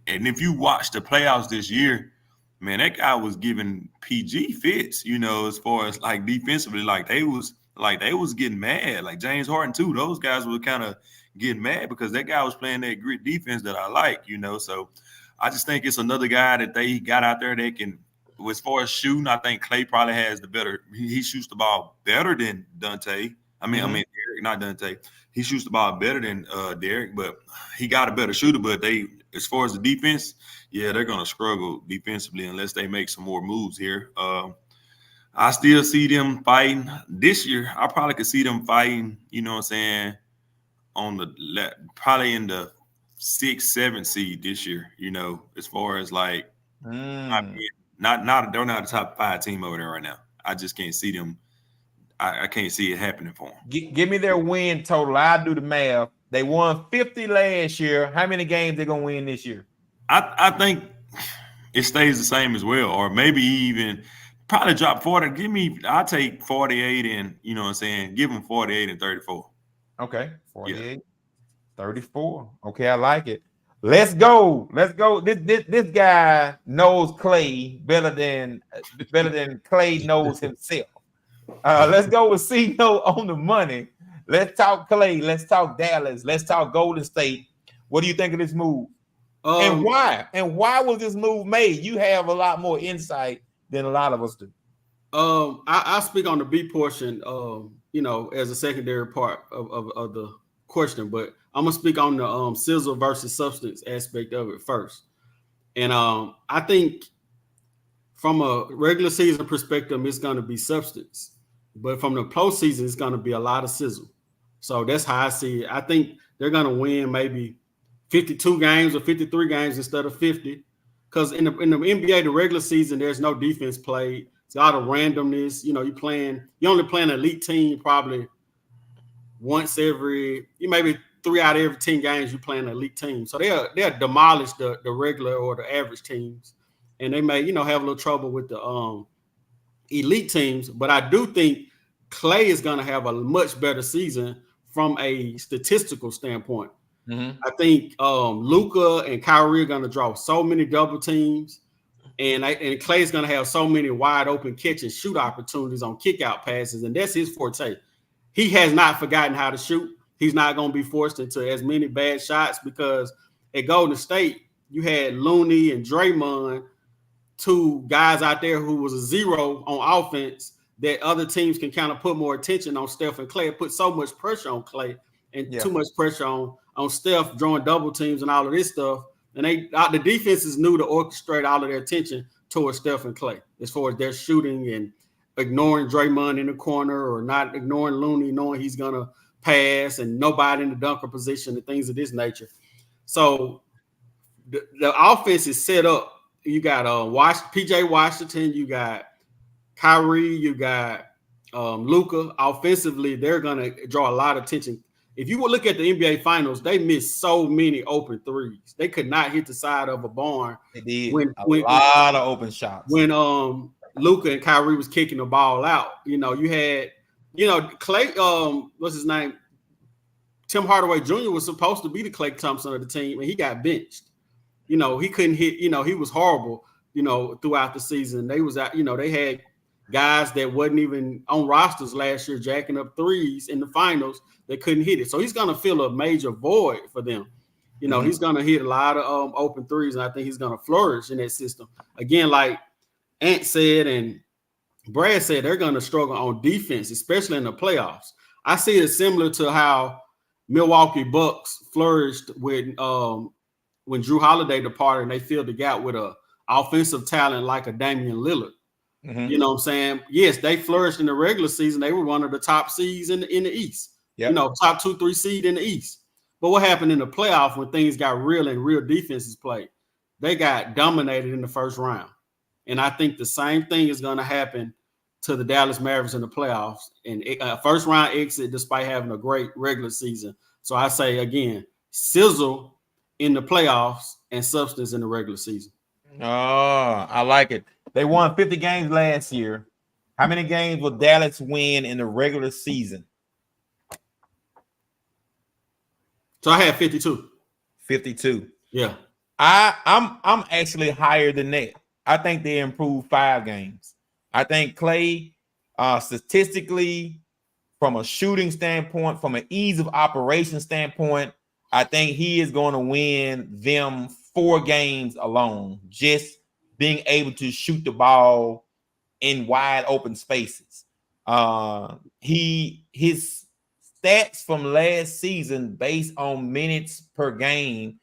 if you watch the playoffs this year, man, that guy was giving PG fits, as far as like defensively, like they was getting mad. Like James Harden too, those guys were kind of getting mad because that guy was playing that grit defense that I like, So I just think it's another guy that they got out there that can. As far as shooting, I think Clay probably has the better. He shoots the ball better than Dante. I mean, Derrick, not Dante. He shoots the ball better than Derrick, but he got a better shooter. But as far as the defense, yeah, they're gonna struggle defensively unless they make some more moves here. I still see them fighting this year. I probably could see them fighting. You know what I'm saying? Probably in the 6th, 7th seed this year. As far as like. They're not a top 5 team over there right now. I just can't see them. I can't see it happening for them. Give me their win total. I'll do the math. They won 50 last year. How many games they gonna win this year? I think it stays the same as well, or maybe even probably drop 40. I'll take 48 and you know what I'm saying. Give them 48 and 34. Okay, 48, 34. Okay, I like it. Let's go. This guy knows Clay better than Clay knows himself. Let's go with C-No on the money. Let's talk Clay. Let's talk Dallas. Let's talk Golden State. What do you think of this move? And why? And why was this move made? You have a lot more insight than a lot of us do. I'll speak on the B portion, as a secondary part of the question, but I'm gonna speak on the sizzle versus substance aspect of it first. And I think from a regular season perspective, it's gonna be substance, but from the postseason, it's gonna be a lot of sizzle. So that's how I see it. I think they're gonna win maybe 52 games or 53 games instead of 50, because in the NBA, the regular season, there's no defense played. It's a lot of randomness. You only play an elite team probably once maybe 3 out of every 10 games you play an elite team. So they'll demolish the regular or the average teams, and they may have a little trouble with the elite teams. But I do think Clay is going to have a much better season from a statistical standpoint. Mm-hmm. I think Luka and Kyrie are going to draw so many double teams, and Clay is going to have so many wide open catch and shoot opportunities on kick out passes, and that's his forte. He has not forgotten how to shoot. He's not going to be forced into as many bad shots, because at Golden State, you had Looney and Draymond, 2 guys out there who was a zero on offense that other teams can kind of put more attention on Steph and Clay. It put so much pressure on Clay and too much pressure on Steph, drawing double teams and all of this stuff. And the defenses knew to orchestrate all of their attention towards Steph and Clay as far as their shooting and ignoring Draymond in the corner, or not ignoring Looney, knowing he's going to pass, and nobody in the dunker position and things of this nature. So the offense is set up. You got PJ Washington, you got Kyrie, you got Luka. Offensively, they're going to draw a lot of attention. If you would look at the NBA Finals, they missed so many open threes. They could not hit the side of a barn. They did a lot of open shots. When Luka and Kyrie was kicking the ball out, you had, Clay, what's his name? Tim Hardaway Jr. was supposed to be the Klay Thompson of the team, and he got benched. He couldn't hit, he was horrible, throughout the season. They was out, they had guys that wasn't even on rosters last year jacking up threes in the finals that couldn't hit it. So he's going to fill a major void for them. He's going to hit a lot of open threes, and I think he's going to flourish in that system. Again, like Ant said and Brad said, they're going to struggle on defense, especially in the playoffs. I see it similar to how Milwaukee Bucks flourished when Drew Holiday departed, and they filled the gap with a offensive talent like a Damian Lillard. Mm-hmm. You know what I'm saying? Yes, they flourished in the regular season. They were one of the top seeds in the East. Yep. Top 2-3 seed in the East. But what happened in the playoff when things got real and real defenses played? They got dominated in the first round. And I think the same thing is going to happen to the Dallas Mavericks in the playoffs, and first round exit despite having a great regular season. So I say again, sizzle in the playoffs and substance in the regular season. Oh, I like it. They won 50 games last year. How many games will Dallas win in the regular season? So I had 52. 52. Yeah. I'm actually higher than that. I think they improved 5 games. I think Clay, statistically, from a shooting standpoint, from an ease of operation standpoint, I think he is going to win them 4 games alone, just being able to shoot the ball in wide open spaces. His stats from last season based on minutes per game,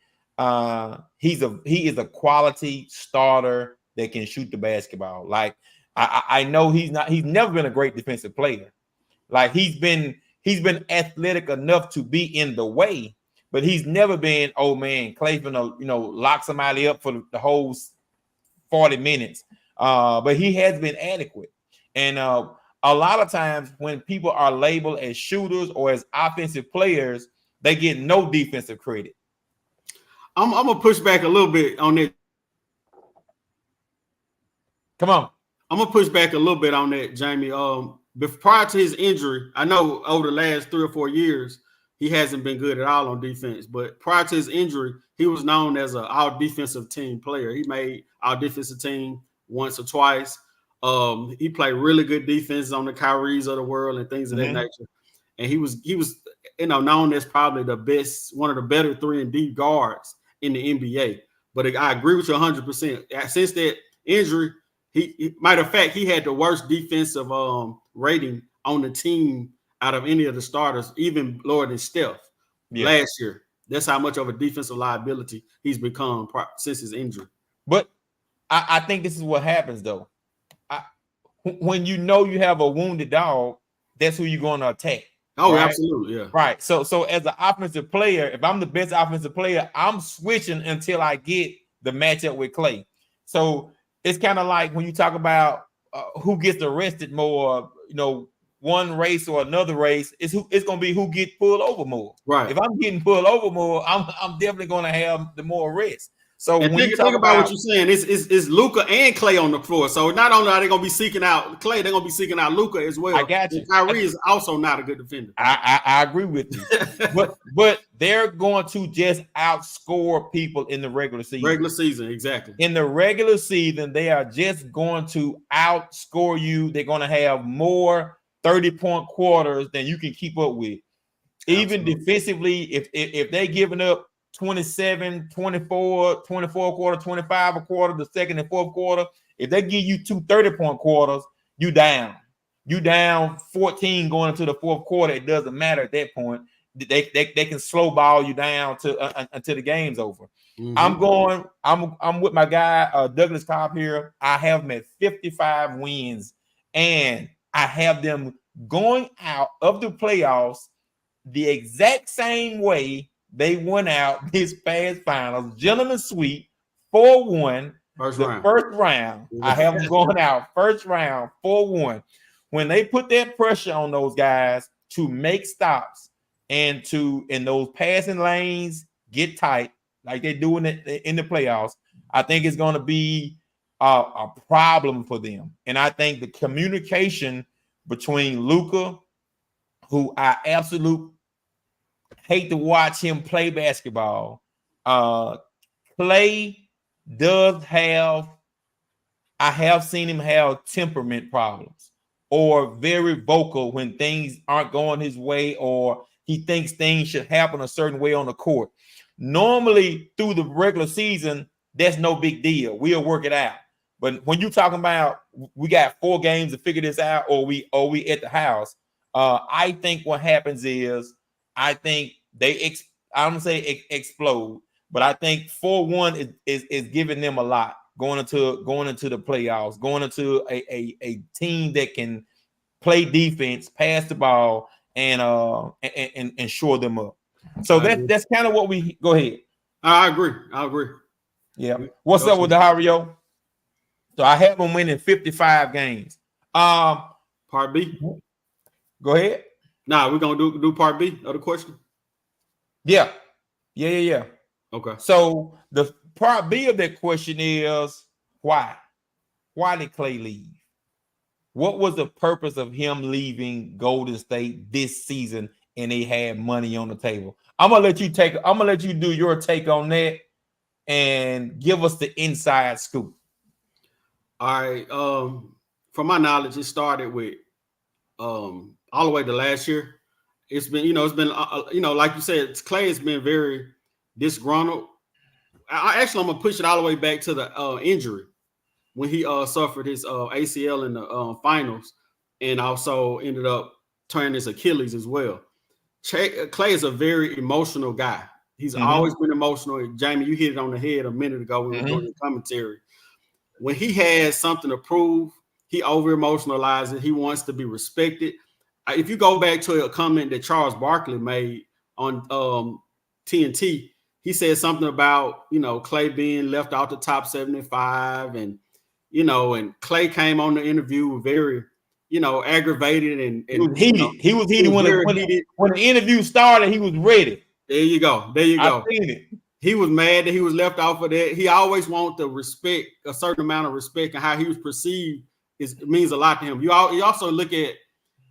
he is a quality starter that can shoot the basketball. Like I know he's never been a great defensive player. Like he's been athletic enough to be in the way, but he's never been, oh man, Clayton, lock somebody up for the whole 40 minutes. But he has been adequate. And a lot of times when people are labeled as shooters or as offensive players, they get no defensive credit. I'm gonna push back a little bit on that. Come on. I'm gonna push back a little bit on that, Jamie. Prior to his injury, I know over the last 3 or 4 years, he hasn't been good at all on defense. But prior to his injury, he was known as an all defensive team player. He made our defensive team once or twice. He played really good defense on the Kyries of the world and things of that nature. And he was known as probably the best, one of the better 3-and-D guards in the NBA. But I agree with you 100%. Since that injury, matter of fact, he had the worst defensive rating on the team out of any of the starters, even lower than Steph last year. That's how much of a defensive liability he's become since his injury. But I think this is what happens, though. When you have a wounded dog, that's who you're going to attack. Oh, right? Absolutely, yeah. Right. So as an offensive player, if I'm the best offensive player, I'm switching until I get the matchup with Clay. So it's kind of like when you talk about who gets arrested more, one race or another race, it's going to be who gets pulled over more. Right. If I'm getting pulled over more, I'm definitely going to have the more arrests. So and when think about what you're saying, it's Luka and Clay on the floor. So not only are they going to be seeking out Clay, they're going to be seeking out Luka as well. I got you. And Kyrie is also not a good defender. I agree with you, but they're going to just outscore people in the regular season. Regular season, exactly. In the regular season, they are just going to outscore you. They're going to have more 30-point quarters than you can keep up with. Even defensively, if they're giving up 27, 24 quarter, 25 a quarter, the second and fourth quarter, if they give you 2 30-point quarters, you down. You down 14 going into the fourth quarter. It doesn't matter at that point. They can slow ball you down until the game's over. I'm with my guy Douglas Cobb here. I have them at 55 wins, and I have them going out of the playoffs the exact same way they went out this past finals. Gentlemen's sweep, 4-1. First round. I have them going out first round, 4-1. When they put that pressure on those guys to make stops and in those passing lanes get tight, like they're doing it in the playoffs, I think it's going to be a problem for them. And I think the communication between Luka, who I absolutely hate to watch him play basketball. Clay does I have seen him have temperament problems or very vocal when things aren't going his way or he thinks things should happen a certain way on the court. Normally through the regular season, that's no big deal. We'll work it out. But when you're talking about we got 4 games to figure this out or we at the house, I think what happens is I think I don't say explode, but I think 4-1 is giving them a lot going into the playoffs, going into a team that can play defense, pass the ball, and shore them up. So that's kind of what we go ahead. I agree. Yeah. What's up with the Hario? So I have them winning 55 games. Part B. Go ahead. Nah, we're gonna do part B of the question. Yeah. Okay. So the part B of that question is why? Why did Clay leave? What was the purpose of him leaving Golden State this season and they had money on the table? I'm gonna let you do your take on that and give us the inside scoop. All right. From my knowledge, it started with all the way to last year. It's been, like you said, Clay has been very disgruntled. I'm gonna push it all the way back to the injury when he suffered his ACL in the finals, and also ended up turning his Achilles as well. Clay is a very emotional guy. He's always been emotional. Jamie, you hit it on the head a minute ago when we were doing the commentary. When he has something to prove, he over emotionalizes. He wants to be respected. If you go back to a comment that Charles Barkley made on TNT, he said something about, Clay being left out the top 75, and Clay came on the interview very, aggravated and he was heated. He was heated when the interview started. He was ready. There you go. I seen it. He was mad that he was left off of that. He always wanted to respect, a certain amount of respect, and how he was perceived means a lot to him. You also look at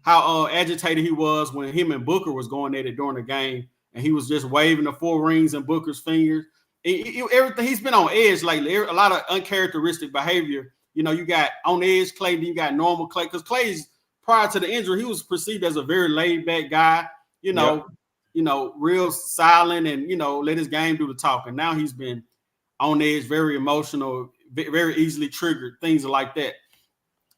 how agitated he was when him and Booker was going at it during the game, and he was just waving the 4 rings in Booker's fingers. Everything, he's been on edge lately. A lot of uncharacteristic behavior. You got on edge Clay, then you got normal Clay. Because Clay's, prior to the injury, he was perceived as a very laid back guy. Real silent and, let his game do the talking. Now he's been on edge, very emotional, very easily triggered, things like that.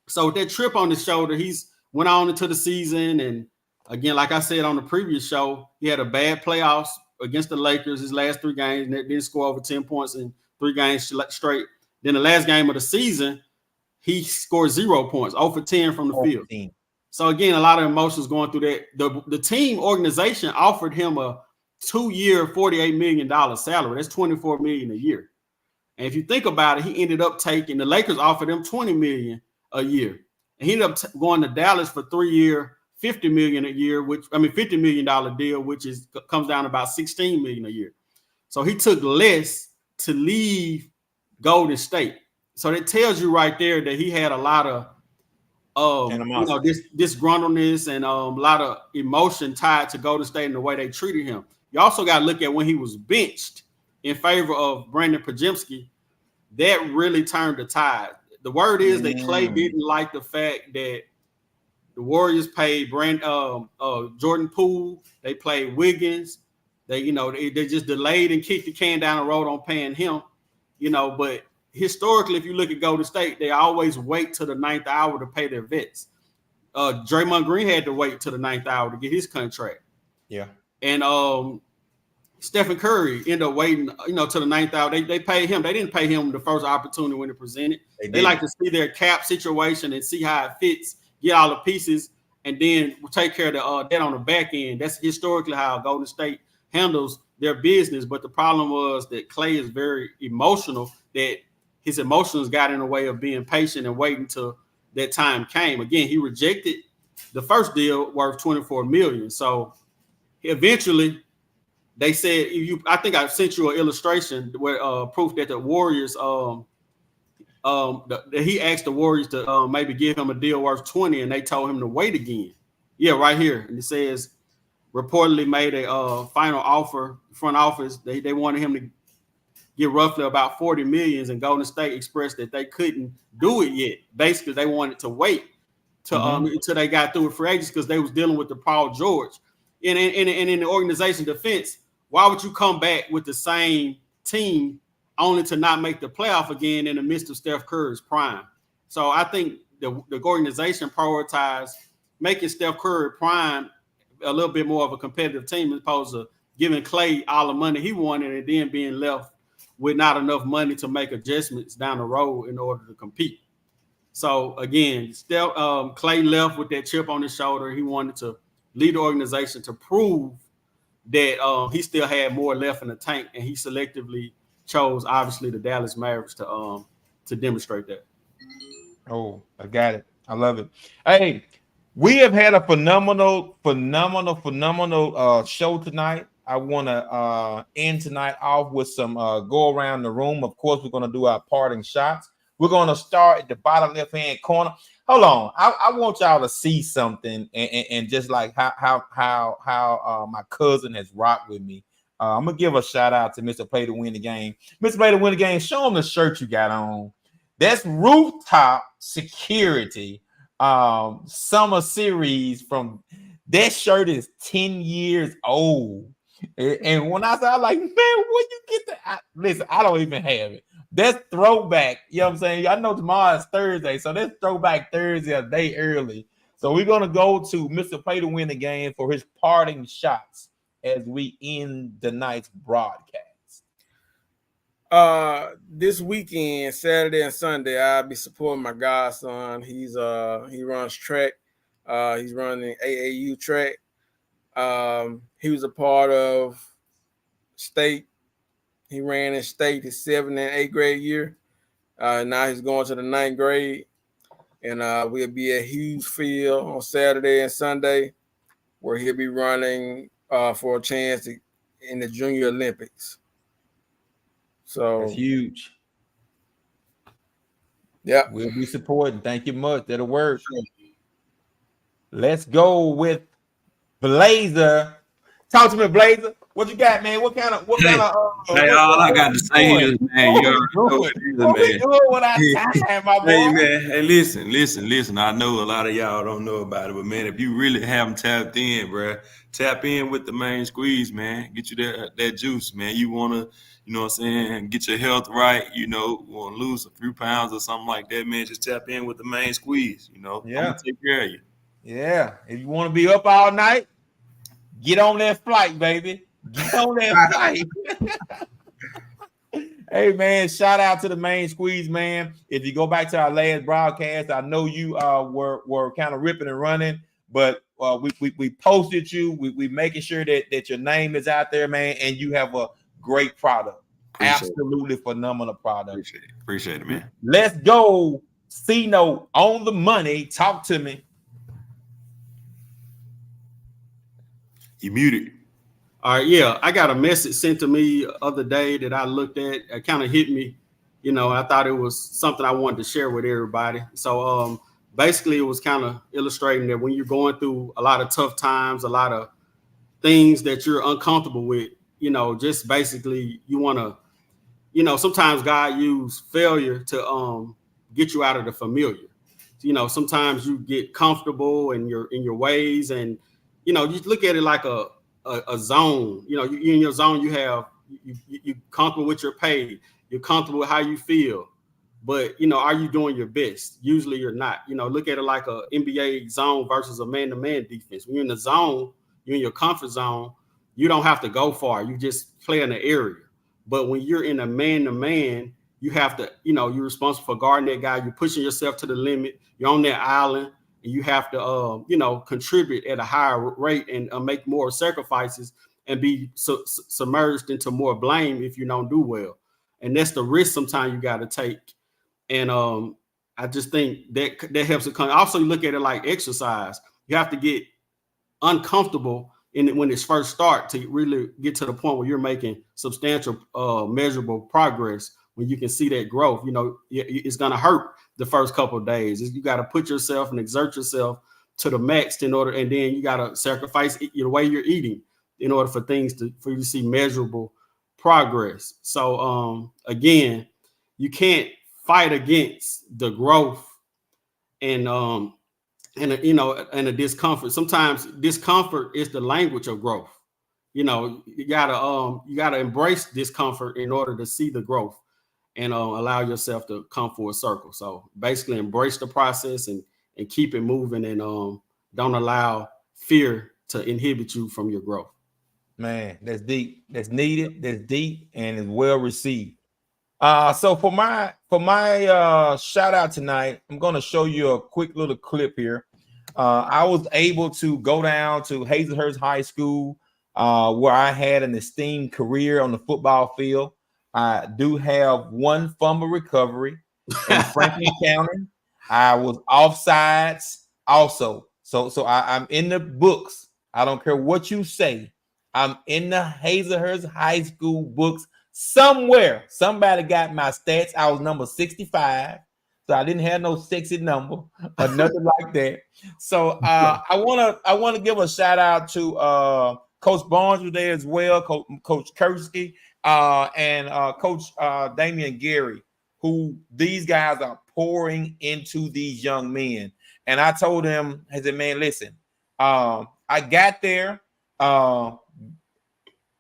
So that trip on his shoulder, he's went on into the season. And again, like I said on the previous show, he had a bad playoffs against the Lakers, his last 3 games, and didn't score over 10 points in 3 games straight. Then the last game of the season, he scored 0 points, 0 for 10 from the field. So again, a lot of emotions going through that. The team organization offered him a 2-year, $48 million salary. That's $24 million a year. And if you think about it, he ended up taking, the Lakers offered him $20 million a year. And he ended up going to Dallas for 3-year, $50 million a year, $50 million deal, which comes down to about $16 million a year. So he took less to leave Golden State. So that tells you right there that he had a lot of disgruntledness and a lot of emotion tied to Golden State and the way they treated him. You also got to look at when he was benched in favor of Brandon Podziemski. That really turned the tide. The word is that Clay didn't like the fact that the Warriors paid Jordan Poole. They played Wiggins. They just delayed and kicked the can down the road on paying him. But historically, if you look at Golden State, they always wait till the 9th hour to pay their vets. Draymond Green had to wait till the 9th hour to get his contract. Yeah. And Stephen Curry ended up waiting, till the 9th hour. They paid him. They didn't pay him the first opportunity when it presented. They like to see their cap situation and see how it fits, get all the pieces, and then take care of that on the back end. That's historically how Golden State handles their business. But the problem was that Clay is very emotional, that his emotions got in the way of being patient and waiting till that time came. Again, he rejected the first deal worth $24 million. So eventually they said, I think I sent you an illustration where proof that the Warriors, that he asked the Warriors to maybe give him a deal worth 20, and they told him to wait again. Yeah, right here. And it says reportedly made a final offer, front office. They wanted him to get roughly about 40 million, and Golden State expressed that they couldn't do it yet. Basically, they wanted to wait until they got through with free agents because they was dealing with the Paul George. And in the organization defense, why would you come back with the same team only to not make the playoff again in the midst of Steph Curry's prime? So I think the organization prioritized making Steph Curry prime a little bit more of a competitive team as opposed to giving Clay all the money he wanted and then being left with not enough money to make adjustments down the road in order to compete. So again, Clay left with that chip on his shoulder. He wanted to lead the organization to prove that he still had more left in the tank, and he selectively chose, obviously, the Dallas Mavericks to demonstrate that. Oh, I got it. I love it. Hey, we have had a phenomenal show tonight. I want to end tonight off with some go around the room. Of course, we're going to do our parting shots. We're going to start at the bottom left hand corner. Hold on, I want y'all to see something and just like how my cousin has rocked with me. I'm gonna give a shout out to Mr. Play to Win the Game. Mr. Play to Win the Game. Show him the shirt you got on. That's Rooftop Security summer series from that shirt is 10 years old. And when I said, I'm like, man, where you get that? Listen, I don't even have it. That's throwback. You know what I'm saying? I know tomorrow is Thursday, so that's throwback Thursday a day early. So we're gonna go to Mr. Play to Win the Game for his parting shots as we end the night's broadcast. This weekend, Saturday and Sunday, I'll be supporting my godson. He runs track. He's running AAU track. He was a part of state. He ran in state his 7th and 8th grade year. Now he's going to the 9th grade. And we'll be at Hughes Field on Saturday and Sunday, where he'll be running for a chance in the Junior Olympics. So that's huge. Yeah, we'll be supporting. Thank you much. That'll work. Let's go with Blazer. Talk to me, Blazer. What you got, man? What kind of hey, all I got to say is, man, you already know what it is, man. Hey, man. Hey, listen. I know a lot of y'all don't know about it, but man, if you really haven't tapped in, bro, tap in with the main squeeze, man. Get you that juice, man. You wanna, you know what I'm saying, get your health right. You know, want to lose a few pounds or something like that, man. Just tap in with the main squeeze. You know, yeah. I'm gonna take care of you. Yeah, if you want to be up all night, get on that flight, baby. Get on that flight. Hey, man, shout out to the main squeeze, man. If you go back to our last broadcast, I know you were kind of ripping and running, but we posted you. We making sure that your name is out there, man, and you have a great product. Absolutely phenomenal product. Appreciate it, man. Let's go. C-Note on the money. Talk to me. You muted. All right, yeah, I got a message sent to me the other day that I looked at. It kind of hit me. You know, I thought it was something I wanted to share with everybody. So basically, it was kind of illustrating that when you're going through a lot of tough times, a lot of things that you're uncomfortable with, you know, just basically you want to, you know, sometimes God use failure to get you out of the familiar. You know, sometimes you get comfortable in your ways, and you know, you look at it like a zone. You know, you in your zone, you comfortable with your pay, you're comfortable with how you feel, but you know, are you doing your best? Usually you're not. You know, look at it like a NBA zone versus a man-to-man defense. When you're in the zone, you're in your comfort zone, you don't have to go far, you just play in the area. But when you're in a man-to-man, you have to, you know, you're responsible for guarding that guy, you're pushing yourself to the limit, you're on that island, and you have to, you know, contribute at a higher rate and make more sacrifices and be submerged into more blame if you don't do well. And that's the risk sometimes you got to take. And I just think that helps it come. Also, you look at it like exercise. You have to get uncomfortable when it's first start to really get to the point where you're making substantial, measurable progress. When you can see that growth, you know, it's going to hurt the first couple of days. You got to put yourself and exert yourself to the max in order, and then you got to sacrifice the way you're eating in order for you to see measurable progress. So again, you can't fight against the growth and the discomfort. Sometimes discomfort is the language of growth. You know, you gotta embrace discomfort in order to see the growth and allow yourself to come full circle. So basically embrace the process and keep it moving, and don't allow fear to inhibit you from your growth. Man, that's deep. That's needed. That's deep, and is well received. So for my shout out tonight, I'm going to show you a quick little clip here. I was able to go down to Hazelhurst High School, where I had an esteemed career on the football field. I do have one fumble recovery in Franklin County. I was offsides also. So I'm in the books. I don't care what you say. I'm in the Hazelhurst High School books somewhere. Somebody got my stats. I was number 65. So I didn't have no sexy number or nothing like that. So I wanna give a shout out to Coach Barnes was there as well, Coach Kursky, and Coach Damian Gary, who these guys are pouring into these young men. And I told him, I said, man, listen, I got there. I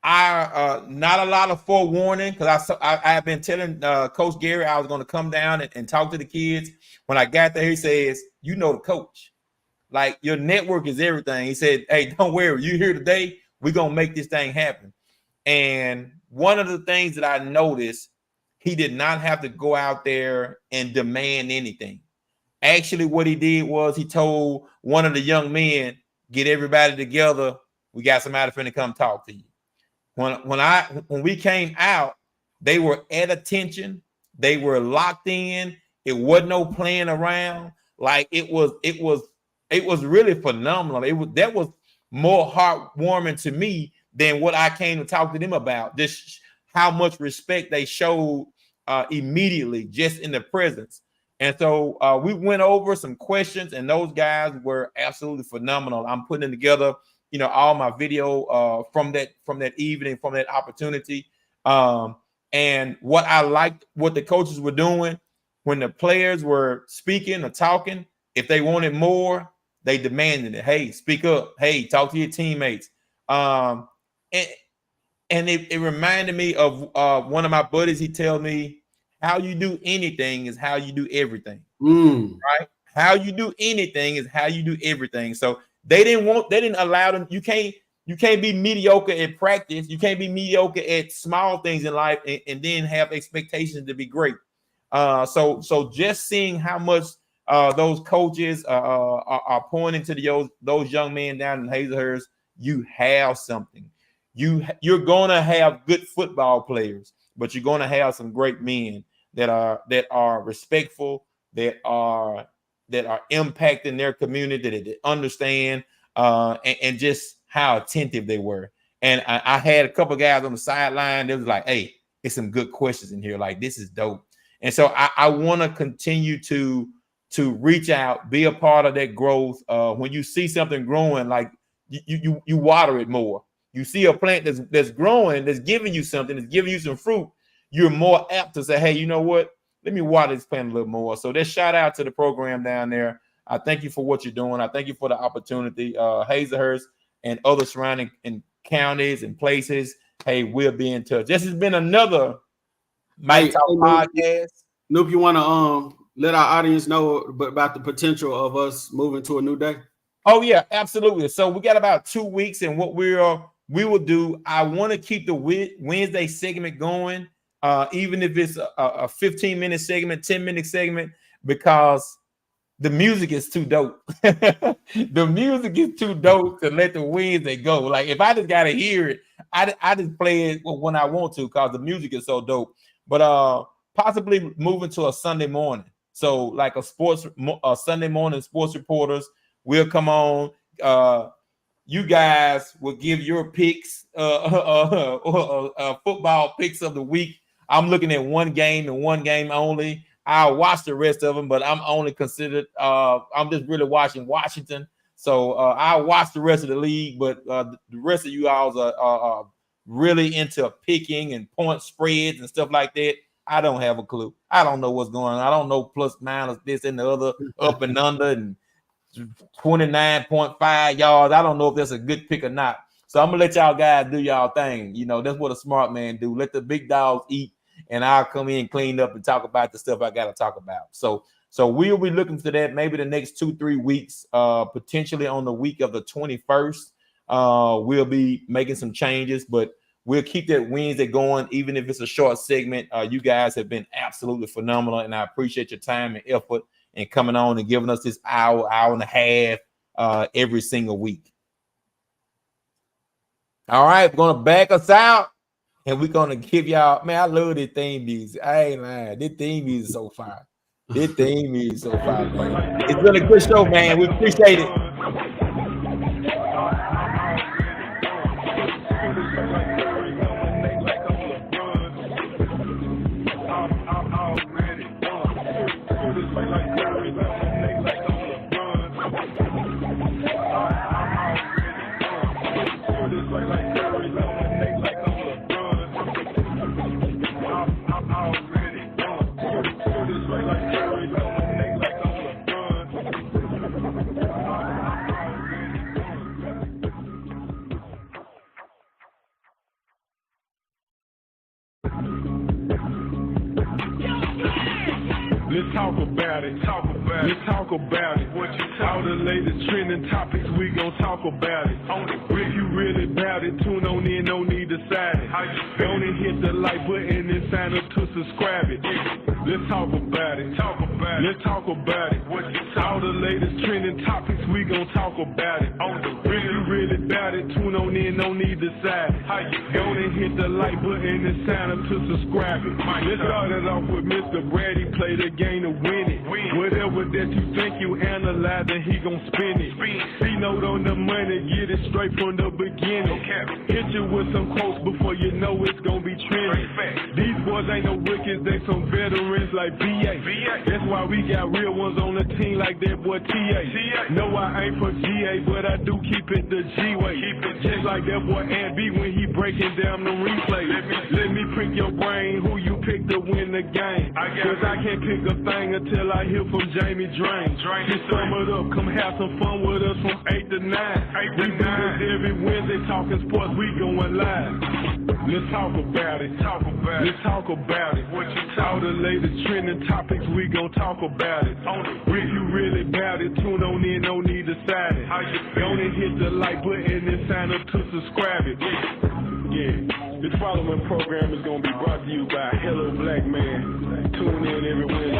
not a lot of forewarning because I have been telling Coach Gary I was going to come down and talk to the kids. When I got there, he says, you know the coach. Like, your network is everything. He said, hey, don't worry. You here today. We're going to make this thing happen. And one of the things that I noticed, he did not have to go out there and demand anything. Actually, what he did was he told one of the young men, get everybody together. We got somebody finna come talk to you. When we came out, they were at attention. They were locked in. It wasn't no playing around. Like, it was really phenomenal. That was more heartwarming to me than what I came to talk to them about. Just how much respect they showed immediately just in the presence. And so we went over some questions, and those guys were absolutely phenomenal. I'm putting together, all my video from that evening, from that opportunity. And what I liked, what the coaches were doing when the players were speaking or talking, if they wanted more, they demanded it. Hey, speak up. Hey, talk to your teammates. And it reminded me of one of my buddies. He tells me, how you do anything is how you do everything. Right? How you do anything is how you do everything. So they didn't allow them. You can't be mediocre at practice. You can't be mediocre at small things in life and then have expectations to be great. So just seeing how much those coaches are pointing to those young men down in Hazelhurst, you have something. You're gonna have good football players, but you're gonna have some great men that are respectful, that are impacting their community, that they understand, and just how attentive they were. And I had a couple guys on the sideline. They was like, "Hey, it's some good questions in here. Like, this is dope." And so I want to continue to reach out, be a part of that growth. When you see something growing, like you water it more. You see a plant that's growing, that's giving you something, that's giving you some fruit. You're more apt to say, hey, you know what? Let me water this plant a little more. So that shout out to the program down there. I thank you for what you're doing. I thank you for the opportunity. Hazelhurst and other surrounding counties and places. Hey, we'll be in touch. This has been another Mike Talk podcast. Noop, you want to let our audience know about the potential of us moving to a new day? Oh yeah, absolutely. So we got about 2 weeks, and what we will do. I want to keep the Wednesday segment going. Even if it's a 15-minute segment, 10-minute segment, because the music is too dope. The music is too dope to let the Wednesday go. Like, if I just got to hear it, I just play it when I want to because the music is so dope. But possibly moving to a Sunday morning. So like a Sunday morning sports reporters will come on. You guys will give your picks, football picks of the week. I'm looking at one game and one game only. I'll watch the rest of them, but I'm only considered. I'm just really watching Washington. So I'll watch the rest of the league, but the rest of you all are really into picking and point spreads and stuff like that. I don't have a clue. I don't know what's going on. I don't know plus minus this and the other, up and under, and 29.5 yards. I don't know if that's a good pick or not. So I'm gonna let y'all guys do y'all thing. That's what a smart man do. Let the big dogs eat, and I'll come in, clean up, and talk about the stuff I gotta talk about. So we'll be looking for that maybe the next 2-3 weeks, potentially on the week of the 21st. We'll be making some changes, but we'll keep that Wednesday going, even if it's a short segment. You guys have been absolutely phenomenal, and I appreciate your time and effort and coming on and giving us this hour and a half every single week. All right, we're going to back us out, and we're going to give y'all, man, I love this theme music. I ain't lying. This theme music is so fire. This theme is so far, man. It's been a good show, man. We appreciate it. Let's talk about it. Let's talk about it. What you all the latest trending topics, we gon' talk about it. If you really about it, tune on in, no need to side it. Go and hit the like button and sign up to subscribe it. Let's talk about it. Let's talk about it. What you all the latest trending topics, we gon' talk about it. If you really about it, tune on in, no need to side it. Go and hit the like button and sign up to subscribe it. Let's start it off with Mr. Brady, play the game to win it. Whatever that you think you analyze, then he gon' spin it. C-note on the money, get it straight from the beginning. Hit you with some quotes before you know it's gon' be trending. These boys ain't no rookies, they some veterans like VA. That's why we got real ones on the team like that boy TA. No, I ain't for GA, but I do keep it the G-way. Just like that boy Ant B when he breaking down the replay. Let me prick your brain, who you pick to win the game. Cause I can't pick a thing until I hear from Jamie Drain. Just sum it up, come have some fun with us from 8 to 9. We do this every Wednesday, talking sports, we going live. Let's talk about it. Let's talk about it. What you all the latest trending topics, we gon' talk about it. If you really about it, tune on in, no need to side it. Go and hit the like button and sign up to subscribe it. Yeah. This following program is gonna be brought to you by Hello Black Man. Tune in every Wednesday.